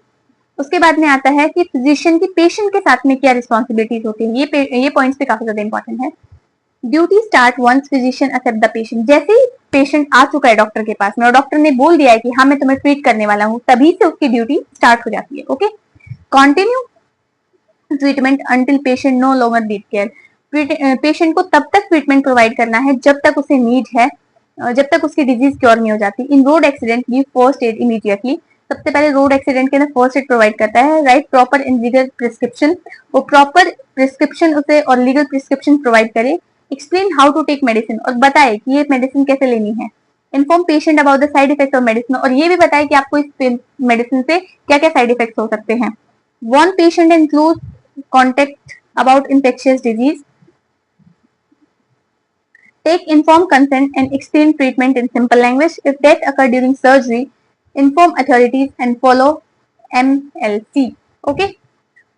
उसके बाद में आता है कि physician की patient के साथ में क्या रिस्पॉन्सिबिलिटीज होती है। ये पॉइंट्स पे काफी ज्यादा इंपॉर्टेंट है। Duty start once physician accept the patient, जैसे ही पेशेंट आ चुका है डॉक्टर के पास में और डॉक्टर ने बोल दिया है कि हाँ मैं तुम्हें ट्रीट करने वाला हूँ, तभी से उसकी ड्यूटी स्टार्ट हो जाती है। Okay, continue treatment until patient no longer need care, patient को तब तक ट्रीटमेंट प्रोवाइड करना है जब तक उसे नीड है, जब तक उसकी डिजीज क्योर नहीं हो जाती। In road accident give first aid immediately, सबसे पहले रोड एक्सीडेंट के अंदर फर्स्ट एड प्रोवाइड करता है, right proper in legal prescription, वो प्रॉपर प्रिस्क्रिप्शन उसे और लीगल प्रिस्क्रिप्शन प्रोवाइड करे, explain how to take medicine और बताए कि ये मेडिसिन कैसे लेनी है, inform patient about the side effect of medicine और ये भी बताए कि आपको इस मेडिसिन से क्या क्या साइड इफेक्ट हो सकते हैं, warn patient and close contact about infectious disease, take informed consent and explain treatment in simple language. If death occur during surgery, inform authorities and follow MLC. Okay?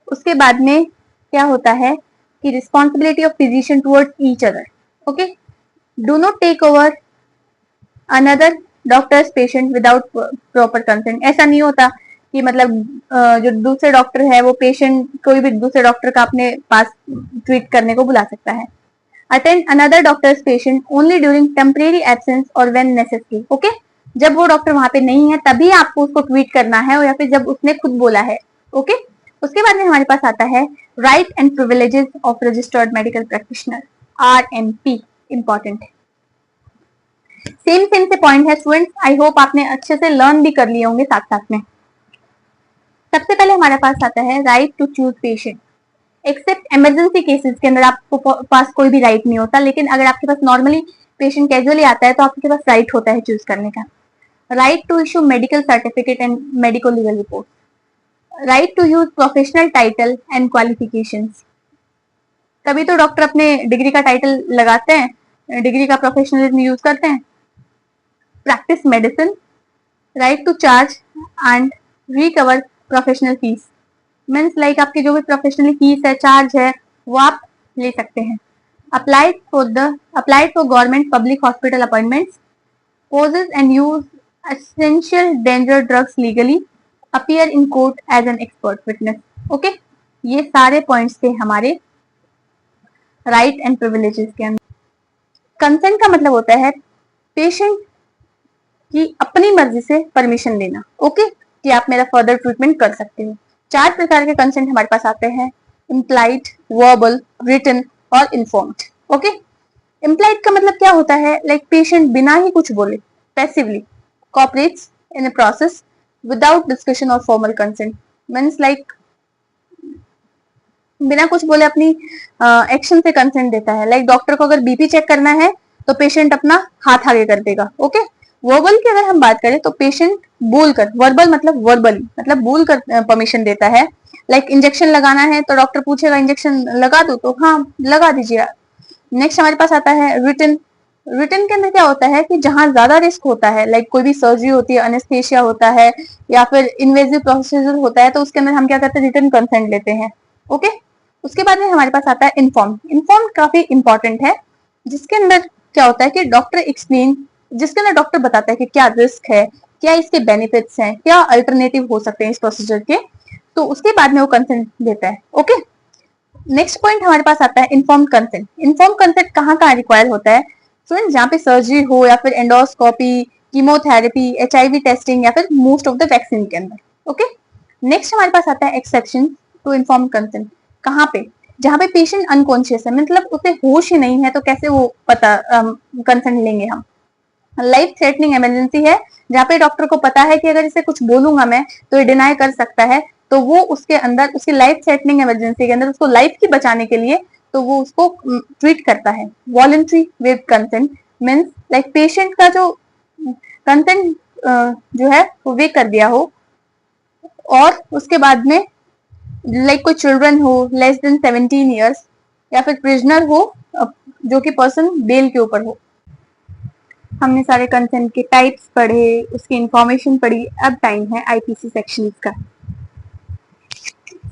उसके बाद में क्या होता है कि responsibility of physician towards each other. Okay? Do not take over another doctor's patient without proper consent. ऐसा नहीं होता कि मतलब जो दूसरे डॉक्टर है वो पेशेंट कोई भी दूसरे डॉक्टर का अपने पास ट्रीट करने को बुला सकता है. Attend another doctor's patient only during temporary absence or when necessary. Okay? जब वो डॉक्टर वहां पे नहीं है तभी आपको उसको ट्वीट करना है या फिर जब उसने खुद बोला है. ओके? उसके बाद में हमारे पास आता है right and privileges of registered medical practitioner, RMP. Important है. सेम से पॉइंट है स्टूडेंट्स. आई होप आपने अच्छे से लर्न भी कर लिए होंगे साथ साथ में. सबसे पहले हमारे पास आता है right to choose patient. Except emergency cases के अंदर आपको पास कोई भी राइट नहीं होता, लेकिन अगर आपके पास नॉर्मली पेशेंट कैजुअली आता है तो आपके पास राइट होता है चूज करने का. Right to issue medical certificate and medico legal report. Right to use professional title and qualifications. तभी तो डॉक्टर अपने डिग्री का टाइटल लगाते हैं, डिग्री का प्रोफेशनलिज्म यूज करते हैं. Practice medicine. Right to charge and recover professional fees. Means like आपकी जो भी प्रोफेशनल फीस है, चार्ज है, वो आप ले सकते हैं. Applied for government public hospital appointments. Possess and use essential danger drugs legally. Appear in court as an expert witness. Okay, ये सारे पॉइंट्स थे हमारे राइट एंड प्रिविलेजेस के अंदर. कंसेंट का मतलब होता है पेशेंट की अपनी मर्जी से परमिशन लेना. ओके, कि आप मेरा फर्दर ट्रीटमेंट कर सकते हो. 4 प्रकार के कंसेंट हमारे पास आते हैं: इम्प्लाइड, वर्बल, रिटन और इन्फॉर्म्ड. ओके, इम्प्लाइड का मतलब क्या होता है? लाइक पेशेंट बिना ही कुछ बोले passively cooperates in a process without discussion और फॉर्मल कंसेंट. मीन्स लाइक बिना कुछ बोले अपनी एक्शन से कंसेंट देता है. लाइक डॉक्टर को अगर बीपी चेक करना है तो पेशेंट अपना हाथ आगे कर देगा. ओके, वर्बल की अगर हम बात करें तो पेशेंट बोलकर, वर्बल मतलब वर्बली मतलब बोलकर परमिशन देता है. लाइक इंजेक्शन लगाना है तो डॉक्टर पूछेगा इंजेक्शन लगा दो तो हाँ लगा दीजिए. नेक्स्ट हमारे पास आता है रिटन. रिटन के अंदर क्या होता है कि जहां ज्यादा रिस्क होता है, लाइक कोई भी सर्जरी होती है, एनेस्थेशिया होता है या फिर इन्वेजिव प्रोसीजर होता है, तो उसके अंदर हम क्या करते हैं? रिटन कंसेंट लेते हैं. ओके, उसके बाद में हमारे पास आता है इन्फॉर्म. इन्फॉर्म काफी इंपॉर्टेंट है, जिसके अंदर क्या होता है कि डॉक्टर एक्सप्लेन, जिसके अंदर डॉक्टर बताता है कि क्या रिस्क है, क्या इसके बेनिफिट्स हैं, क्या अल्टरनेटिव हो सकते हैं इस प्रोसीजर के, तो उसके बाद में वो कंसेंट देता है. ओके, नेक्स्ट पॉइंट हमारे पास आता है इन्फॉर्म्ड कंसेंट. इन्फॉर्म्ड कंसेंट कहाँ रिक्वायर होता है? स्टूडेंट, जहाँ पे सर्जरी हो या फिर एंडोस्कोपी, कीमोथेरेपी, HIV टेस्टिंग या फिर मोस्ट ऑफ द वैक्सीन के अंदर. ओके, नेक्स्ट हमारे पास आता है एक्सेप्शन टू इन्फॉर्म्ड कंसेंट. कहाँ पे? जहाँ पे पेशेंट अनकॉन्शियस है, मतलब उसे होश ही नहीं है, तो कैसे वो पता कंसेंट लेंगे हम? लाइफ थ्रेटनिंग इमरजेंसी है, जहाँ पे डॉक्टर को पता है कि अगर इसे कुछ बोलूंगा मैं तो ये डिनाई कर सकता है, तो वो उसके अंदर उसकी लाइफ थ्रेटनिंग इमरजेंसी के अंदर उसको लाइफ की बचाने के लिए तो वो उसको ट्रीट करता है. Voluntary with consent means like patient का जो कंसेंट जो है वो वे कर दिया हो, और उसके बाद में लाइक कोई चिल्ड्रन हो लेस देन 17 ईयर्स या फिर प्रिजनर हो जो कि पर्सन बेल के ऊपर हो. हमने सारे कंसेंट के टाइप्स पढ़े, उसकी इंफॉर्मेशन पढ़ी. अब टाइम है आईपीसी सेक्शन का.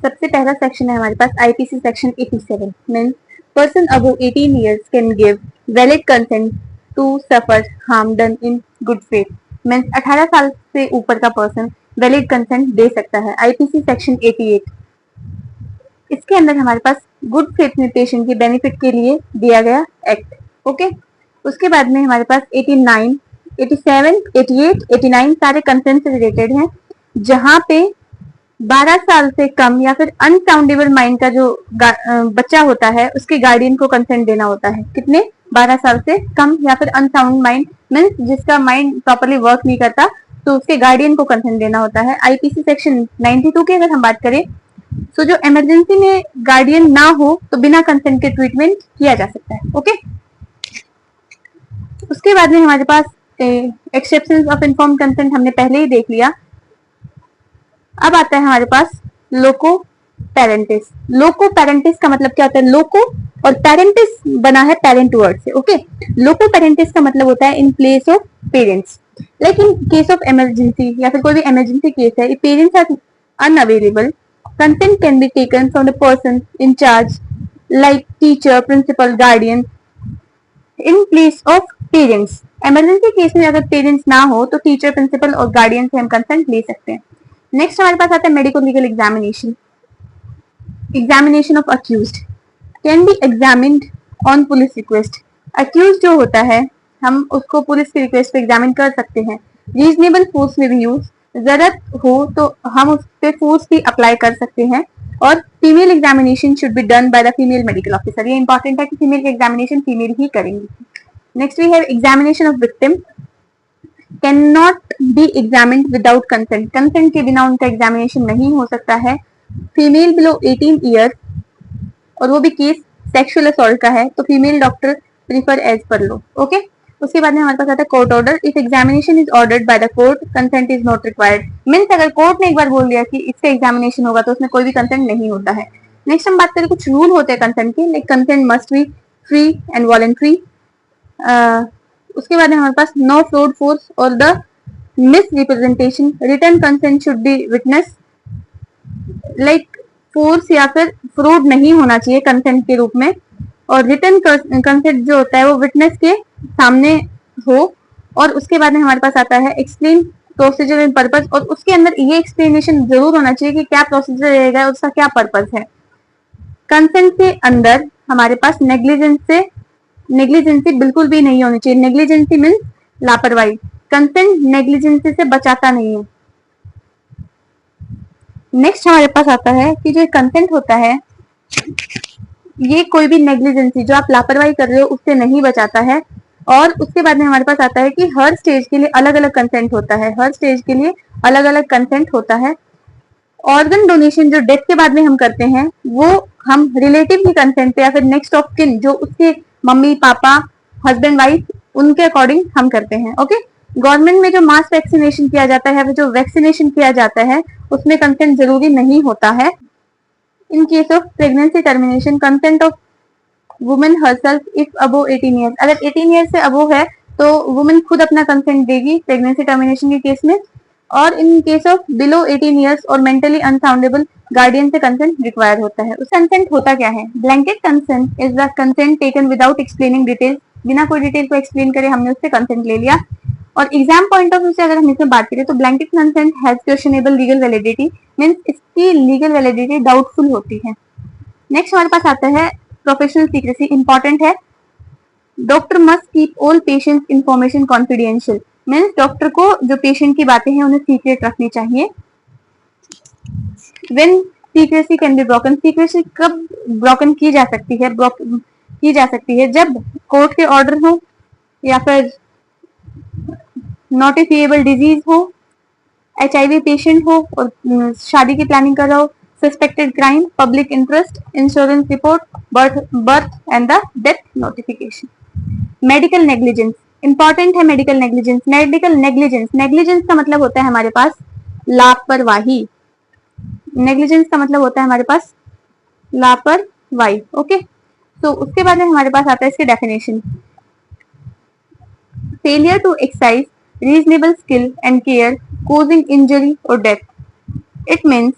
सबसे पहला सेक्शन है हमारे पास IPC section 87. Means person above 18 years can give valid consent to suffer harm done in good faith. Means 18 साल से ऊपर का पर्सन वैलिड कंसेंट दे सकता है. IPC section 88. इसके अंदर हमारे पास गुड फेथ में पेशेंट के बेनिफिट के लिए दिया गया एक्ट. ओके, उसके बाद में हमारे पास 89, 87, 88, 89 सारे कंसेंट से रिलेटेड हैं, जहां पे 12 साल से कम या फिर अनसाउंडेबल माइंड का जो बच्चा होता है उसके गार्डियन को कंसेंट देना होता है. कितने? 12 साल से कम या फिर अनसाउंड माइंड मीन्स जिसका माइंड प्रॉपरली वर्क नहीं करता, तो उसके गार्डियन को कंसेंट देना होता है। आईपीसी सेक्शन 92 की अगर हम बात करें तो जो इमरजेंसी में गार्डियन ना हो तो बिना कंसेंट के ट्रीटमेंट किया जा सकता है। ओके, उसके बाद में हमारे पास एक्सेप्शंस ऑफ इन्फॉर्म्ड कंसेंट हमने पहले ही देख लिया। अब आता है हमारे पास लोको पेरेंटिस। लोको पेरेंटिस का मतलब क्या होता है? लोको और पेरेंटिस बना है पेरेंट वर्ड से। ओके, लोको पेरेंटिस का मतलब होता है in place of parents. Like in case of emergency या फिर कोई भी इमरजेंसी केस है, if parents are unavailable, consent can be taken from the person in charge like teacher, principal, guardian in place of parents. Emergency case में अगर parents ना हो तो टीचर, प्रिंसिपल और गार्डियन से हम कंसेंट ले सकते हैं। नेक्स्ट हमारे पास आता है medico legal examination. Examination of accused can be examined on police request. Accuse जो होता है हम उसको पुलिस की रिक्वेस्ट पे एग्जामिन कर सकते हैं। रीजनेबल फोर्स में भी यूज, जरूरत हो तो हम उस पे फोर्स भी अप्लाई कर सकते हैं। और female examination should be done by the female medical officer. ये इंपॉर्टेंट है कि फीमेल की एग्जामिनेशन फीमेल ही करेंगी। Next we have examination of victim can not be examined without consent. Consent के बिना उनका एग्जामिनेशन नहीं हो सकता है। फीमेल बिलो 18 ईयर और वो भी केस सेक्सुअल असॉल्ट का है तो female doctor prefer as per लो। ओके, उसके बाद में हमारे पास आता है court order. If examination is ordered by the court consent is not required. Means अगर कोर्ट ने एक बार बोल दिया कि इसका एग्जामिनेशन होगा तो उसमें कोई भी कंसेंट नहीं होता है। नेक्स्ट हम बात करें कुछ रूल होते हैं कंसेंट के, like consent must be free and voluntary. उसके बाद में हमारे पास नो फ्रॉड, फोर्स और the miss representation. Return consent should be witness. Like force या फिर फ्रॉड नहीं होना चाहिए कंसेंट के रूप में। और रिटर्न कंसेंट जो होता है वो विटनेस के सामने हो। और उसके बाद में हमारे पास आता है एक्सप्लेन प्रोसीजर एंड पर्पस। और उसके अंदर ये एक्सप्लेनेशन जरूर होना चाहिए कि क्या प्रोसीजर रहेगा और उसका क्या पर्पस है। कंसेंट के अंदर हमारे पास नेग्लिजेंसी बिल्कुल भी नहीं होनी चाहिए। नेग्लिजेंसी मीन्स लापरवाही। कंसेंट नेग्लिजेंसी से बचाता नहीं है। नेक्स्ट हमारे पास आता है कि जो कंसेंट होता है ये कोई भी नेग्लिजेंसी जो आप लापरवाही कर रहे हो उससे नहीं बचाता है। और उसके बाद में हमारे पास आता है कि हर स्टेज के लिए अलग अलग कंसेंट होता है। हर स्टेज के लिए अलग अलग कंसेंट होता है। ऑर्गन डोनेशन जो डेथ के बाद में हम करते हैं वो हम रिलेटिव की कंसेंट पे या फिर नेक्स्ट ऑफ किन जो उसके मम्मी पापा हस्बैंड वाइफ उनके अकॉर्डिंग हम करते हैं। ओके, गवर्नमेंट में जो मास वैक्सीनेशन किया जाता है जो वैक्सीनेशन किया जाता है उसमें कंसेंट जरूरी नहीं होता है। इन case of pregnancy termination consent of women herself if above 18 years. अगर 18 ईयर्स से अबो है तो वुमेन खुद अपना कंसेंट देगी प्रेगनेंसी टर्मिनेशन के केस में। और इन केस ऑफ बिलो 18 ईयर्स और मेंटली अनसाउंडेबल गार्डियन से कंसेंट रिक्वायर होता है। उस कंसेंट होता क्या है? Blanket consent is the consent taken without explaining detail. बिना कोई डिटेल को एक्सप्लेन करे हमने उससे कंसेंट ले लिया। और एग्जाम पॉइंट ऑफ व्यू से अगर हम इसमें बात करें तो blanket consent has questionable legal validity. Means इसकी लीगल वैलिडिटी डाउटफुल होती है। नेक्स्ट हमारे पास आता है प्रोफेशनल सीक्रेसी। इंपॉर्टेंट है, doctor must keep all patient information confidential. Means doctor को जो पेशेंट की बातें हैं उन्हें सीक्रेट रखनी चाहिए। When secrecy can be broken. Secrecy कब ब्रोकन की जा सकती है? की जा सकती है जब कोर्ट के ऑर्डर हो या फिर नोटिफिएबल डिजीज हो, HIV पेशेंट हो और शादी की प्लानिंग कर रहा हो, suspected crime, public interest, insurance report, birth and the death notification. Medical negligence important है। मेडिकल नेग्लिजेंस नेग्लिजेंस का मतलब होता है हमारे पास लापरवाही। नेग्लिजेंस का मतलब होता है हमारे पास लापरवाही। ओके, तो उसके बाद में हमारे पास आता है इसके definition. Failure to exercise reasonable skill and care causing injury और डेथ। इट मीन्स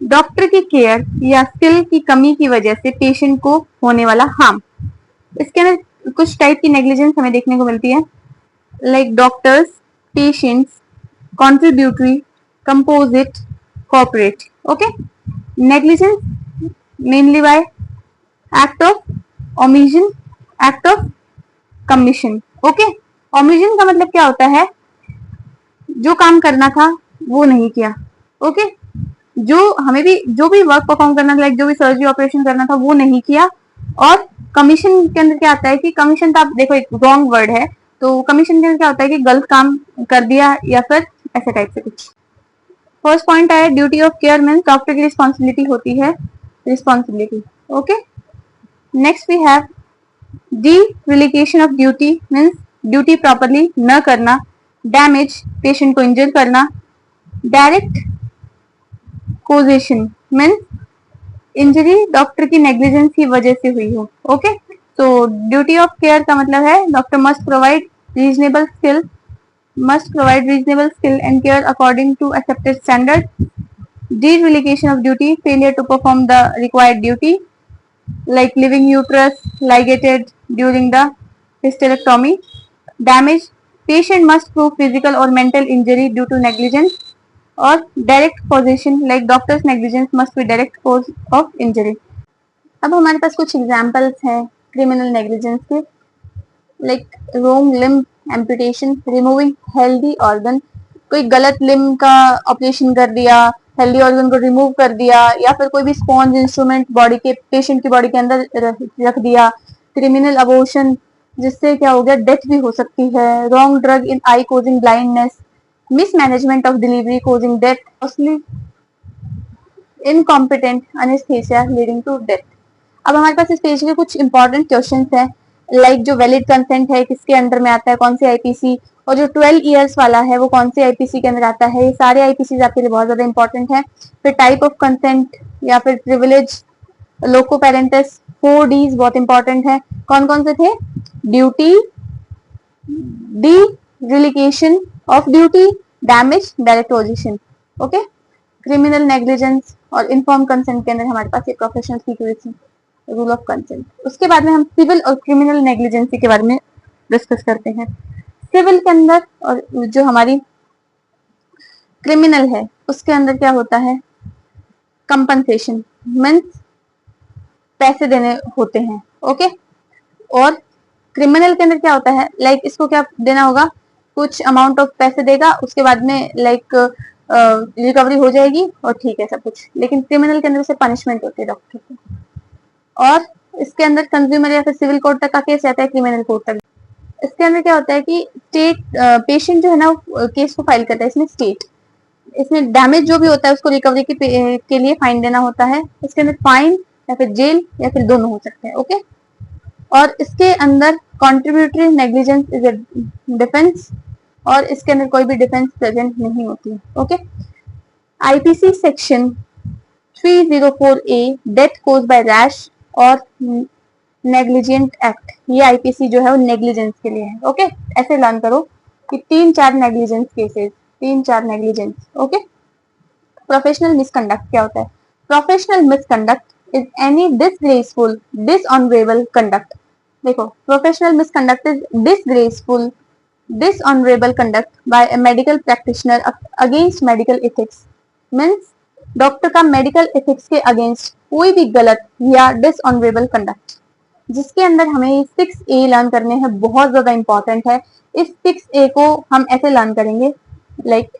डॉक्टर की केयर या स्किल की कमी की वजह से पेशेंट को होने वाला हार्म। इसके अंदर कुछ टाइप की नेग्लिजेंस हमें देखने को मिलती है, like doctors, patients, contributory, composite, corporate. Okay, negligence mainly by act of omission, act of commission. Okay, omission का मतलब क्या होता है? जो काम करना था वो नहीं किया। ओके, जो भी वर्क परफॉर्म करना था, लाइक जो भी सर्जरी ऑपरेशन करना था वो नहीं किया। और कमीशन के अंदर क्या आता है कि कमीशन तो आप देखो एक रॉन्ग वर्ड है, तो कमीशन के अंदर क्या होता है कि गलत काम कर दिया या फिर ऐसे टाइप से कुछ। फर्स्ट पॉइंट आया duty of care means doctor की रिस्पॉन्सिबिलिटी होती है, responsibility. Okay, next we have dereliction of duty means duty properly न करना, डैमेज पेशेंट को इंजर करना, direct causation means injury doctor की नेग्लिजेंस की वजह से हुई हो। ओके, तो ड्यूटी ऑफ केयर का मतलब है doctor must provide reasonable skill and care according to accepted standards. Derelegation of duty, failure to perform the required duty, like leaving uterus ligated during the hysterectomy. Damage, patient must prove physical or mental injury due to negligence. और direct causation, like doctor's negligence must be direct cause of injury. अब हमारे पास कुछ examples हैं criminal negligence के, like wrong limb amputation, removing healthy organ, कोई गलत limb का operation कर दिया, हेल्दी ऑर्गन को रिमूव कर दिया, या फिर कोई भी स्पॉन्ज इंस्ट्रूमेंट बॉडी के पेशेंट की बॉडी के अंदर रख दिया। क्रिमिनल अबॉर्शन, जिससे क्या हो गया, डेथ भी हो सकती है। Wrong drug in eye causing blindness, mismanagement of delivery causing death, mostly incompetent anaesthesia leading to death. अब हमारे पास इस पेज के कुछ इंपॉर्टेंट क्वेश्चंस हैं, लाइक जो वैलिड कंसेंट है किसके अंडर में आता है, कौन से आईपीसी, और जो 12 इयर्स वाला है वो कौन से आईपीसी के अंदर आता है। ये सारे आईपीसी आपके लिए बहुत ज्यादा इंपॉर्टेंट है। फिर टाइप ऑफ कंसेंट या फिर प्रिविलेज, लोको पेरेंटिस, 4 डीज बहुत इंपॉर्टेंट है। कौन कौन से थे, duty, D relegation of duty, damage, direct position. Okay, criminal negligence और इनफॉर्म कंसेंट के अंदर हमारे पास ये professional security, rule of consent. उसके बाद में हम सिविल और क्रिमिनल नेग्लिजेंसी के बारे में डिस्कस करते हैं। सिविल के अंदर और जो हमारी क्रिमिनल है उसके अंदर क्या होता है, कंपनसेशन मीन्स पैसे देने होते हैं। ओके, और क्रिमिनल के अंदर क्या होता है, लाइक इसको क्या देना होगा, कुछ अमाउंट ऑफ पैसे देगा, उसके बाद में लाइक रिकवरी हो जाएगी और ठीक है सब कुछ। लेकिन क्रिमिनल के अंदर से पनिशमेंट होती है डॉक्टर को, और इसके अंदर कंज्यूमर या फिर सिविल कोर्ट तक का केस जाता है, क्रिमिनल कोर्ट तक। इसके अंदर क्या होता है कि स्टेट पेशेंट जो है ना केस को फाइल करता है, इसमें स्टेट, इसमें डैमेज जो भी होता है उसको रिकवरी के लिए फाइन देना होता है। इसके अंदर फाइन या फिर जेल या फिर दोनों हो सकते हैं। ओके, और इसके अंदर contributory negligence is a defence, और इसके अंदर कोई भी डिफेंस प्रेजेंट नहीं होती है। Okay, IPC section 304A death cause by rash और नेग्लिजेंट एक्ट, ये आईपीसी जो है वो नेग्लिजेंस के लिए है। ओके, ऐसे लर्न करो कि 3-4 negligence cases, 3-4 negligence. Okay, professional misconduct क्या होता है, professional misconduct is any disgraceful dishonourable conduct. देखो, professional misconduct is disgraceful dishonourable conduct by a medical practitioner against medical ethics, means doctor का मेडिकल एथिक्स के against कोई भी गलत या डिसऑनरेबल कंडक्ट, जिसके अंदर हमें 6A लर्न करने हैं, बहुत ज्यादा इंपॉर्टेंट है। इस 6A को हम ऐसे लर्न करेंगे, लाइक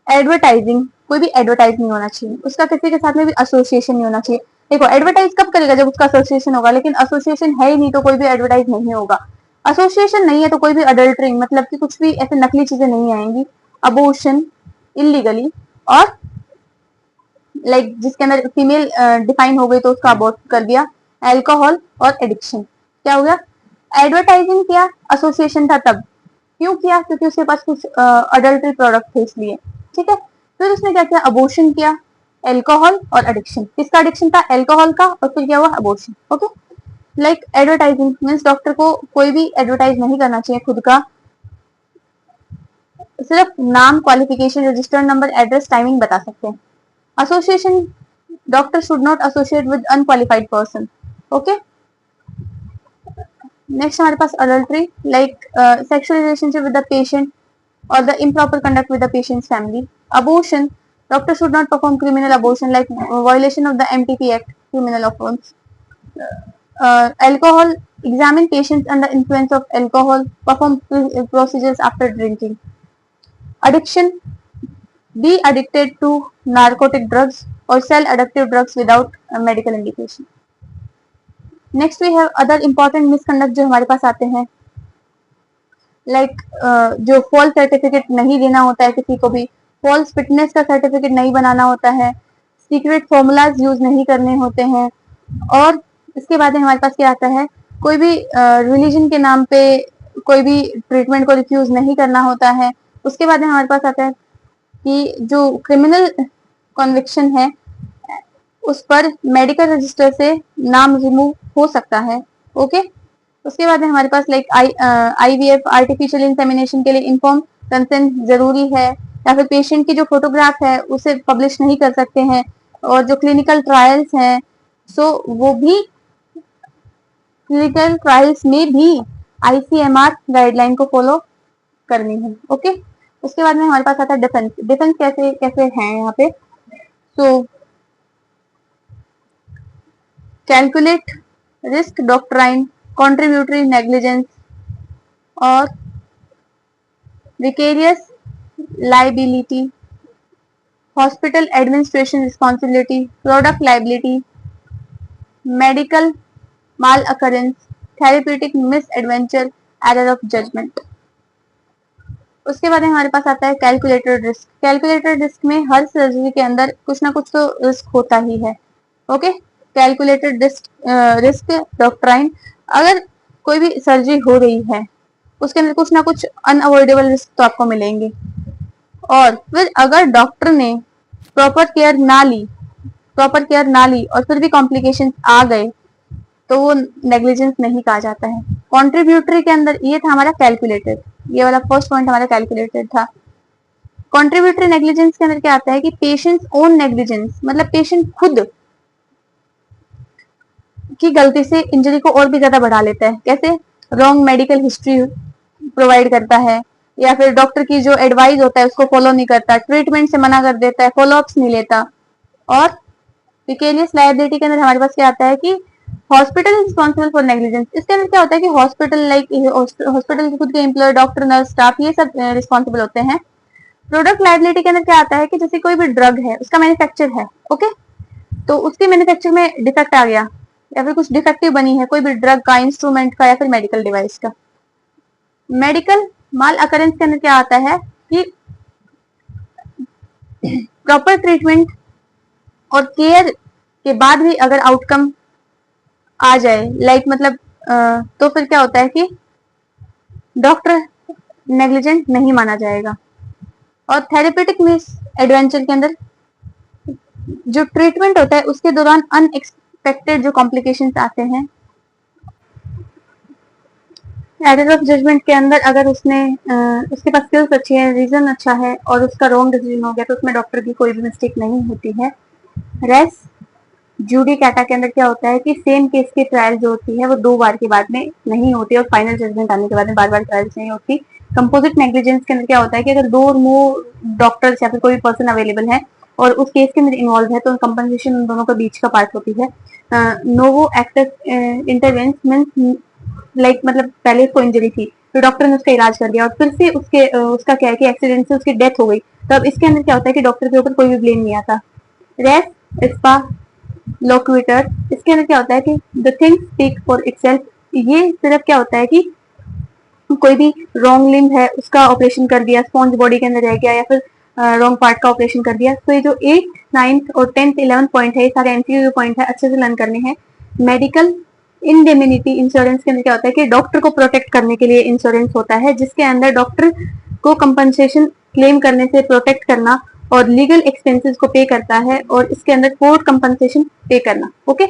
एडवर्टाइजिंग, कोई भी एडवर्टाइज नहीं होना चाहिए, उसका किसी के साथ में भी एसोसिएशन नहीं होना चाहिए। देखो, एडवर्टाइज कब करेगा, जब उसका एसोसिएशन होगा, लेकिन एसोसिएशन है ही नहीं तो कोई भी एडवर्टाइज नहीं होगा। एसोसिएशन नहीं है तो कोई भी अडल्टरी, मतलब कि कुछ भी ऐसे नकली चीजें नहीं आएंगी। अबॉर्शन इलीगली, और लाइक जिसके अंदर फीमेल डिफाइन हो गई तो उसका अबॉर्ट कर दिया। अल्कोहल और एडिक्शन, क्या हो गया, एडवर्टाइजिंग किया, एसोसिएशन था तब, क्यों किया, क्योंकि उसके पास कुछ अडल्ट्री प्रोडक्ट थे इसलिए। ठीक है, फिर उसने क्या किया, अबॉर्शन किया, अल्कोहल और एडिक्शन। किसका एडिक्शन था, अल्कोहल का, और फिर क्या हुआ, abortion. Okay, like advertising means doctor को कोई भी एडवर्टाइज नहीं करना चाहिए खुद का, सिर्फ नाम, qualification, registered number, address, timing बता सकते हैं। Association, doctor should not associate with unqualified person. Okay, next हमारे पास adultery, like sexual relationship with the patient और the improper conduct with the patient's family. Abortion, doctor should not perform criminal abortion like violation of the MTP act, criminal offence. Alcohol, examine patients under influence of alcohol, perform procedures after drinking. Addiction, be addicted to narcotic drugs or sell addictive drugs without medical indication. Next we have other important misconduct जो हमारे पास आते हैं, like जो false certificate नहीं देना होता है किसी को भी, फॉल्स फिटनेस का सर्टिफिकेट नहीं बनाना होता है, सीक्रेट फॉर्मूलाज यूज नहीं करने होते हैं। और इसके बाद हमारे पास क्या आता है, कोई भी रिलीजन के नाम पे कोई भी ट्रीटमेंट को रिफ्यूज नहीं करना होता है। उसके बाद हमारे पास आता है कि जो क्रिमिनल कन्विक्शन है उस पर मेडिकल रजिस्टर से नाम रिमूव हो सकता है। ओके, उसके बाद हमारे पास लाइक IVF आर्टिफिशियल इंसेमिनेशन के लिए इन्फॉर्म कंसेंट जरूरी है, या फिर पेशेंट की जो फोटोग्राफ है उसे पब्लिश नहीं कर सकते हैं। और जो क्लिनिकल ट्रायल्स हैं सो वो भी क्लिनिकल ट्रायल्स में भी ICMR गाइडलाइन को फॉलो करनी है। ओके, उसके बाद में हमारे पास आता है डिफेंस। डिफेंस कैसे कैसे है यहाँ पे, so calculate risk doctrine, contributory negligence और vicarious liability, hospital administration responsibility, product liability, medical maloccurrence, therapeutic misadventure, error of judgement. उसके बाद हमारे पास आता है कैलकुलेटेड रिस्क। कैलकुलेटेड रिस्क में हर सर्जरी के अंदर कुछ ना कुछ तो रिस्क होता ही है। ओके, कैलकुलेटेड रिस्क डॉक्ट्राइन, अगर कोई भी सर्जरी हो रही है उसके अंदर कुछ ना कुछ अनअवॉइडेबल रिस्क तो आपको मिलेंगे। और फिर अगर डॉक्टर ने प्रॉपर केयर ना ली और फिर भी कॉम्प्लिकेशंस आ गए तो वो नेग्लिजेंस नहीं कहा जाता है। कॉन्ट्रीब्यूटरी के अंदर ये था हमारा कैलकुलेटेड, ये वाला फर्स्ट पॉइंट हमारा कैलकुलेटेड था। कॉन्ट्रीब्यूटरी नेग्लिजेंस के अंदर क्या आता है कि पेशेंट्स ओन नेग्लिजेंस, मतलब पेशेंट खुद की गलती से इंजरी को और भी ज्यादा बढ़ा लेता है। कैसे, रॉन्ग मेडिकल हिस्ट्री प्रोवाइड करता है, या फिर डॉक्टर की जो एडवाइस होता है उसको फॉलो नहीं करता, ट्रीटमेंट से मना कर देता है, फॉलोअप्स नहीं लेता। और विकेरियस लायबिलिटी के अंदर हमारे पास क्या आता है कि hospital is responsible for negligence. इसके अंदर क्या होता है कि हॉस्पिटल हॉस्पिटल के खुद के एम्प्लॉय, डॉक्टर, नर्स, स्टाफ, ये सब रिस्पॉन्सिबल होते हैं। प्रोडक्ट लायबिलिटी के अंदर क्या आता है कि जैसे कोई भी ड्रग है उसका मैन्युफैक्चर है, ओके, तो उसके मैन्युफैक्चर में डिफेक्ट आ गया या फिर कुछ डिफेक्टिव बनी है कोई भी ड्रग का, इंस्ट्रूमेंट का या फिर मेडिकल डिवाइस का। मेडिकल माल अकरेंस के अंदर क्या आता है कि प्रॉपर ट्रीटमेंट और केयर के बाद भी अगर आउटकम आ जाए, लाइक मतलब तो फिर क्या होता है कि डॉक्टर नेग्लिजेंट नहीं माना जाएगा। और थेरेप्यूटिक मिस एडवेंचर के अंदर जो ट्रीटमेंट होता है उसके दौरान अनएक्सपेक्टेड जो कॉम्प्लिकेशंस आते हैं। एरर ऑफ जजमेंट के अंदर अगर उसके पास स्किल्स अच्छी है, रीजन अच्छा है और उसका रॉन्ग डिसीजन हो गया तो उसमें डॉक्टर की कोई भी मिस्टेक नहीं होती है। रेस जूडिकाटा के अंदर क्या होता है कि सेम केस की ट्रायल जो होती है वो 2 बार के बाद में नहीं होती और फाइनल जजमेंट आने के बाद में बार-बार ट्रायल्स नहीं होती। कंपोजिट नेग्लिजेंस के अंदर क्या होता है कि अगर 2 और मोर डॉक्टर्स या फिर कोई पर्सन अवेलेबल है और उस केस के अंदर इन्वॉल्व है तो कंपनसेशन उन दोनों के बीच का पार्ट होती है। नोवो एक्टिव इंटरवेंस मींस लाइक मतलब पहले उसको इंजरी थी तो डॉक्टर ने उसका इलाज कर दिया और फिर से उसका क्या है कि एक्सीडेंट से उसकी डेथ हो गई, तो अब इसके अंदर क्या होता है कि डॉक्टर के ऊपर कोई भी ब्लेम नहीं आता। रेस स्पा लोक्विटर, इसके अंदर क्या होता है कि the thing speak for itself, ये सिर्फ क्या होता है कि कोई भी रॉन्ग लिम्ब है उसका ऑपरेशन कर दिया, स्पॉन्ज बॉडी के अंदर रह गया या फिर रॉन्ग पार्ट का ऑपरेशन कर दिया। तो ये जो 8th, 9th और 10th 11th पॉइंट है ये सारे एमसीक्यू पॉइंट है, अच्छे से लर्न करने हैं। मेडिकल इंडेमिनिटी इंश्योरेंस के अंदर क्या होता है कि डॉक्टर को प्रोटेक्ट करने के लिए इंश्योरेंस होता है जिसके अंदर डॉक्टर को कंपनसेशन क्लेम करने से प्रोटेक्ट करना और लीगल एक्सपेंसेस को पे करता है और इसके अंदर कोर्ट कंपनसेशन पे करना। ओके,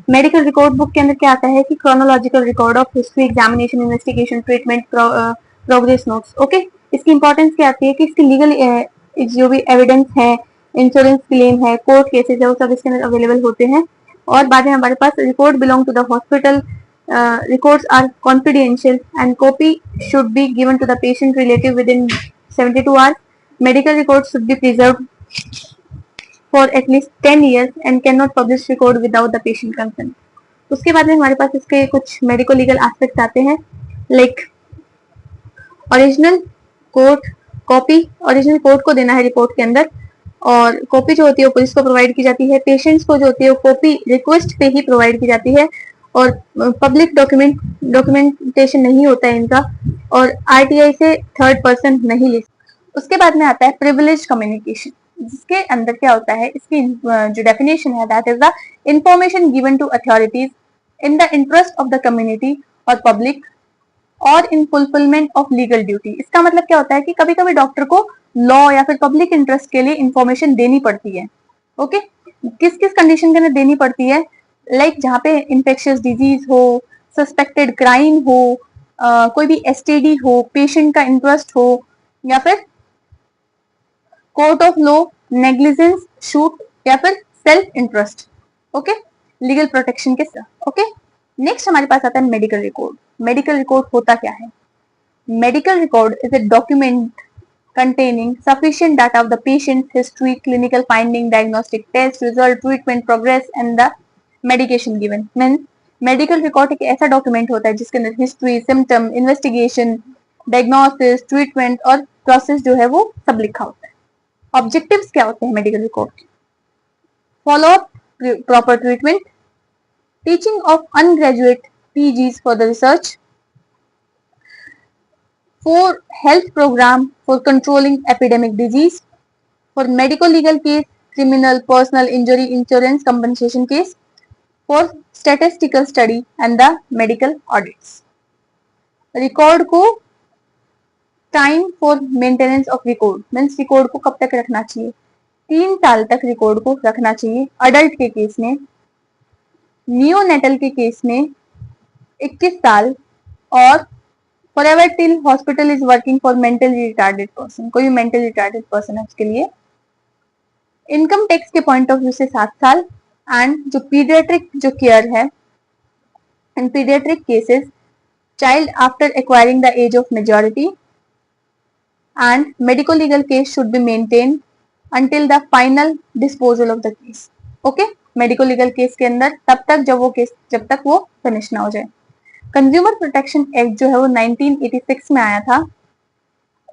मेडिकल रिकॉर्ड बुक के अंदर क्या आता है कि chronological record of history, examination, investigation, treatment, progress notes. Okay, इसकी इंपॉर्टेंस क्या आती है कि इसकी लीगल जो भी एविडेंस है, इंश्योरेंस क्लेम है, कोर्ट केसेस है, वो सब इसके अंदर अवेलेबल होते हैं। और बाद में हमारे पास record belong to the hospital, records are confidential and copy should be given to the patient relative within 72 hours. Medical records should be preserved for at least 10 years and cannot publish record without the patient consent. उसके बाद में हमारे पास इसके कुछ medico legal aspects आते हैं, like original court copy, original court को देना है रिपोर्ट के अंदर और कॉपी जो होती है वो पुलिस को प्रोवाइड की जाती है। पेशेंट्स को जो होती है वो कॉपी रिक्वेस्ट पे ही प्रोवाइड की जाती है और पब्लिक डॉक्यूमेंटेशन नहीं होता है इनका। और आरटीआई से थर्ड पर्सन नहीं ले सकता। उसके बाद में आता है प्रिविलेज कम्युनिकेशन, जिसके अंदर क्या होता है, इसकी जो डेफिनेशन है that is the information given to authorities in the interest of the community और पब्लिक और in fulfilment of legal duty. इसका मतलब क्या होता है कि कभी कभी डॉक्टर को लॉ या फिर पब्लिक इंटरेस्ट के लिए इंफॉर्मेशन देनी पड़ती है। ओके, किस किस कंडीशन के अंदर देनी पड़ती है, लाइक जहाँ पे इन्फेक्शियस डिजीज हो, सस्पेक्टेड क्राइम हो, कोई भी एसटीडी हो, पेशेंट का इंटरेस्ट हो, या फिर court of law, negligence shoot, या फिर self interest. Okay, legal protection के साथ। ओके, नेक्स्ट हमारे पास आता है मेडिकल रिकॉर्ड। मेडिकल रिकॉर्ड होता क्या है? Medical record is a document containing sufficient data of the patient's history, clinical finding, diagnostic test result, treatment progress and the medication given. Means medical record एक ऐसा document होता है जिसके अंदर history, symptom, investigation, diagnosis, treatment और process जो है वो सब लिखा होता है। ऑब्जेक्टिव्स क्या होते हैं मेडिकल रिकॉर्ड के? Follow up proper treatment, teaching of undergraduate PGs for the research, for health program for controlling epidemic disease, for medical legal case, criminal personal injury insurance compensation case, for statistical study and the medical audits. Record को time for maintenance of record means record को कब तक रखना चाहिए? 3 साल तक record को रखना चाहिए अडल्ट के केस में, नियोनेटल के केस में 21 साल, और forever till hospital is working for mentally retarded person, कोई भी mentally retarded person है उसके लिए। इनकम टैक्स के पॉइंट ऑफ व्यू से 7 साल। एंड जो पीडियाट्रिक जो केयर है, in paediatric cases child after acquiring the age of majority, and medico legal case should be maintain until the final disposal of the case. Okay, medico legal case के अंदर तब तक जब तक वो फिनिश ना हो जाए। कंज्यूमर प्रोटेक्शन एक्ट जो है वो 1986 में आया था।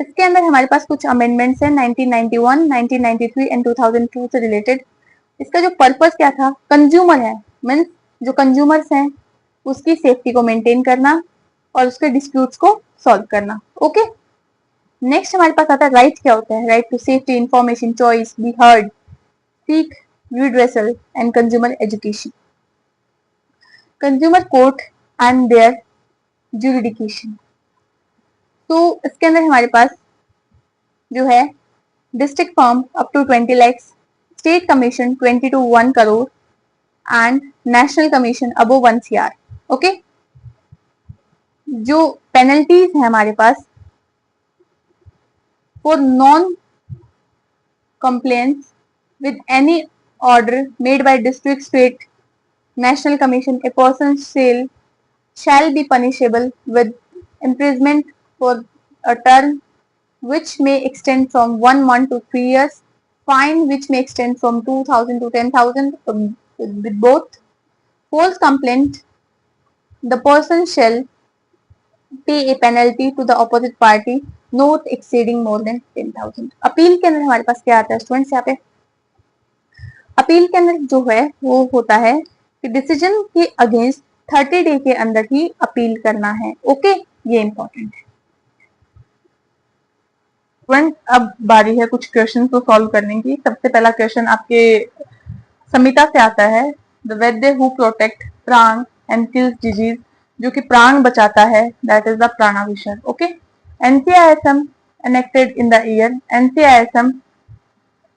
इसके अंदर हमारे पास कुछ अमेंडमेंट्स हैं 1991, 1993 एंड 2002 से रिलेटेड। इसका जो पर्पस क्या था, कंज्यूमर है मीन्स जो कंज्यूमर्स हैं उसकी सेफ्टी को मेंटेन करना और उसके डिस्प्यूट्स को सॉल्व करना। ओके, नेक्स्ट हमारे पास आता है राइट। क्या होता है? Right to safety, information, choice, be heard, seek redressal and consumer education. Consumer court and their jurisdiction. तो इसके अंदर हमारे पास जो है district forum up to 20 lakhs, state commission 20 to 1 crore and national commission above 1 CR। Okay, जो penalties है हमारे पास for non compliance with any order made by district, state, national commission, a person shall be punishable with imprisonment for a term which may extend from 1 month to 3 years, fine which may extend from 2,000 to 10,000 with both. False complaint, the person shall pay a penalty to the opposite party not exceeding more than 10,000. Appeal के अंदर हमारे पास क्या आता है students? यहाँ पे appeal के अंदर जो है वो होता है कि डिसीजन के अगेंस्ट 30 डे के अंदर ही अपील करना है। ओके, ये इंपॉर्टेंट है। स्टूडेंट अब बारी है कुछ क्वेश्चन को सॉल्व करने की। सबसे पहला क्वेश्चन आपके समिता से आता है, the vaidya who protect prana and kills disease, जो कि प्राण बचाता है, दैट इज द प्राणाविशर। Okay, NCISM enacted in the year, NCISM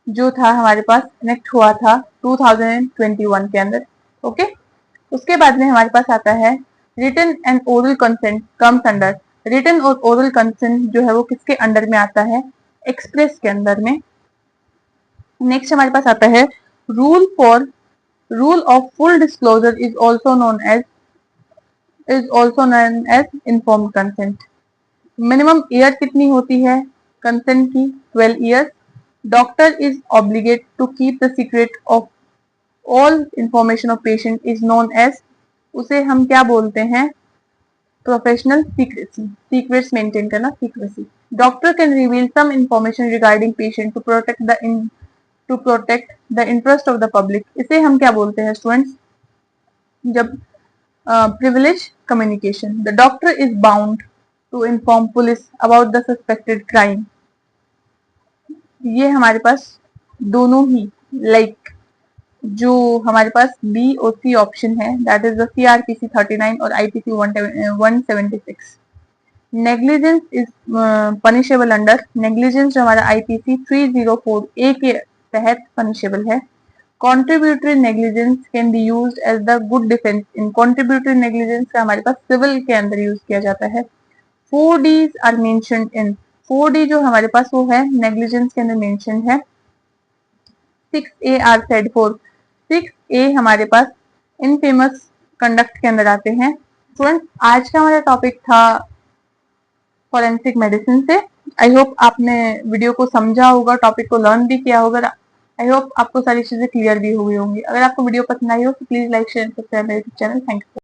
जो था हमारे पास इनेक्ट हुआ था 2021 के अंदर। ओके, उसके बाद में हमारे पास आता है written and oral consent comes under. Written और ओरल कंसेंट जो है वो किसके अंडर में आता है? एक्सप्रेस के अंदर में। नेक्स्ट हमारे पास आता है rule of full disclosure is also known as informed consent. Minimum year कितनी होती है कंसेंट की? 12 years. Doctor is obligate to keep the secret of all information of patient is known as, उसे हम क्या बोलते हैं? प्रोफेशनल सीक्रेसी, सीक्रेट्स मेंटेन करना, secrecy. Doctor can reveal some information regarding patient to protect the interest of the public, इसे हम क्या बोलते हैं स्टूडेंट्स? जब privilege communication. The doctor is bound to inform police about the suspected crime. ये हमारे पास दोनों ही लाइक जो हमारे पास बी और सी ऑप्शन है, दैट इज द CRPC 39 और IPC 176. Negligence is punishable under, negligence जो हमारा IPC 304A के तहत पनिशेबल है. Contributory negligence can be used as the good defence. इन कॉन्ट्रीब्यूटरी नेग्लिजेंस का हमारे पास सिविल के अंदर यूज किया जाता है. 4Ds are mentioned in, 4D जो हमारे पास वो है नेग्लिजेंस के अंदर मेंशन है. 6A are said for, 6A हमारे पास इनफेमस कंडक्ट के अंदर आते हैं. स्टूडेंट, आज का हमारा टॉपिक था फॉरेंसिक मेडिसिन से. आई होप आपने वीडियो को समझा होगा, टॉपिक को लर्न भी किया होगा. आई होप आपको सारी चीजें क्लियर भी हुई होंगी. अगर आपको वीडियो पसंद आई हो तो प्लीज लाइक शेयर सब्सक्राइब मेरे चैनल. Thank you.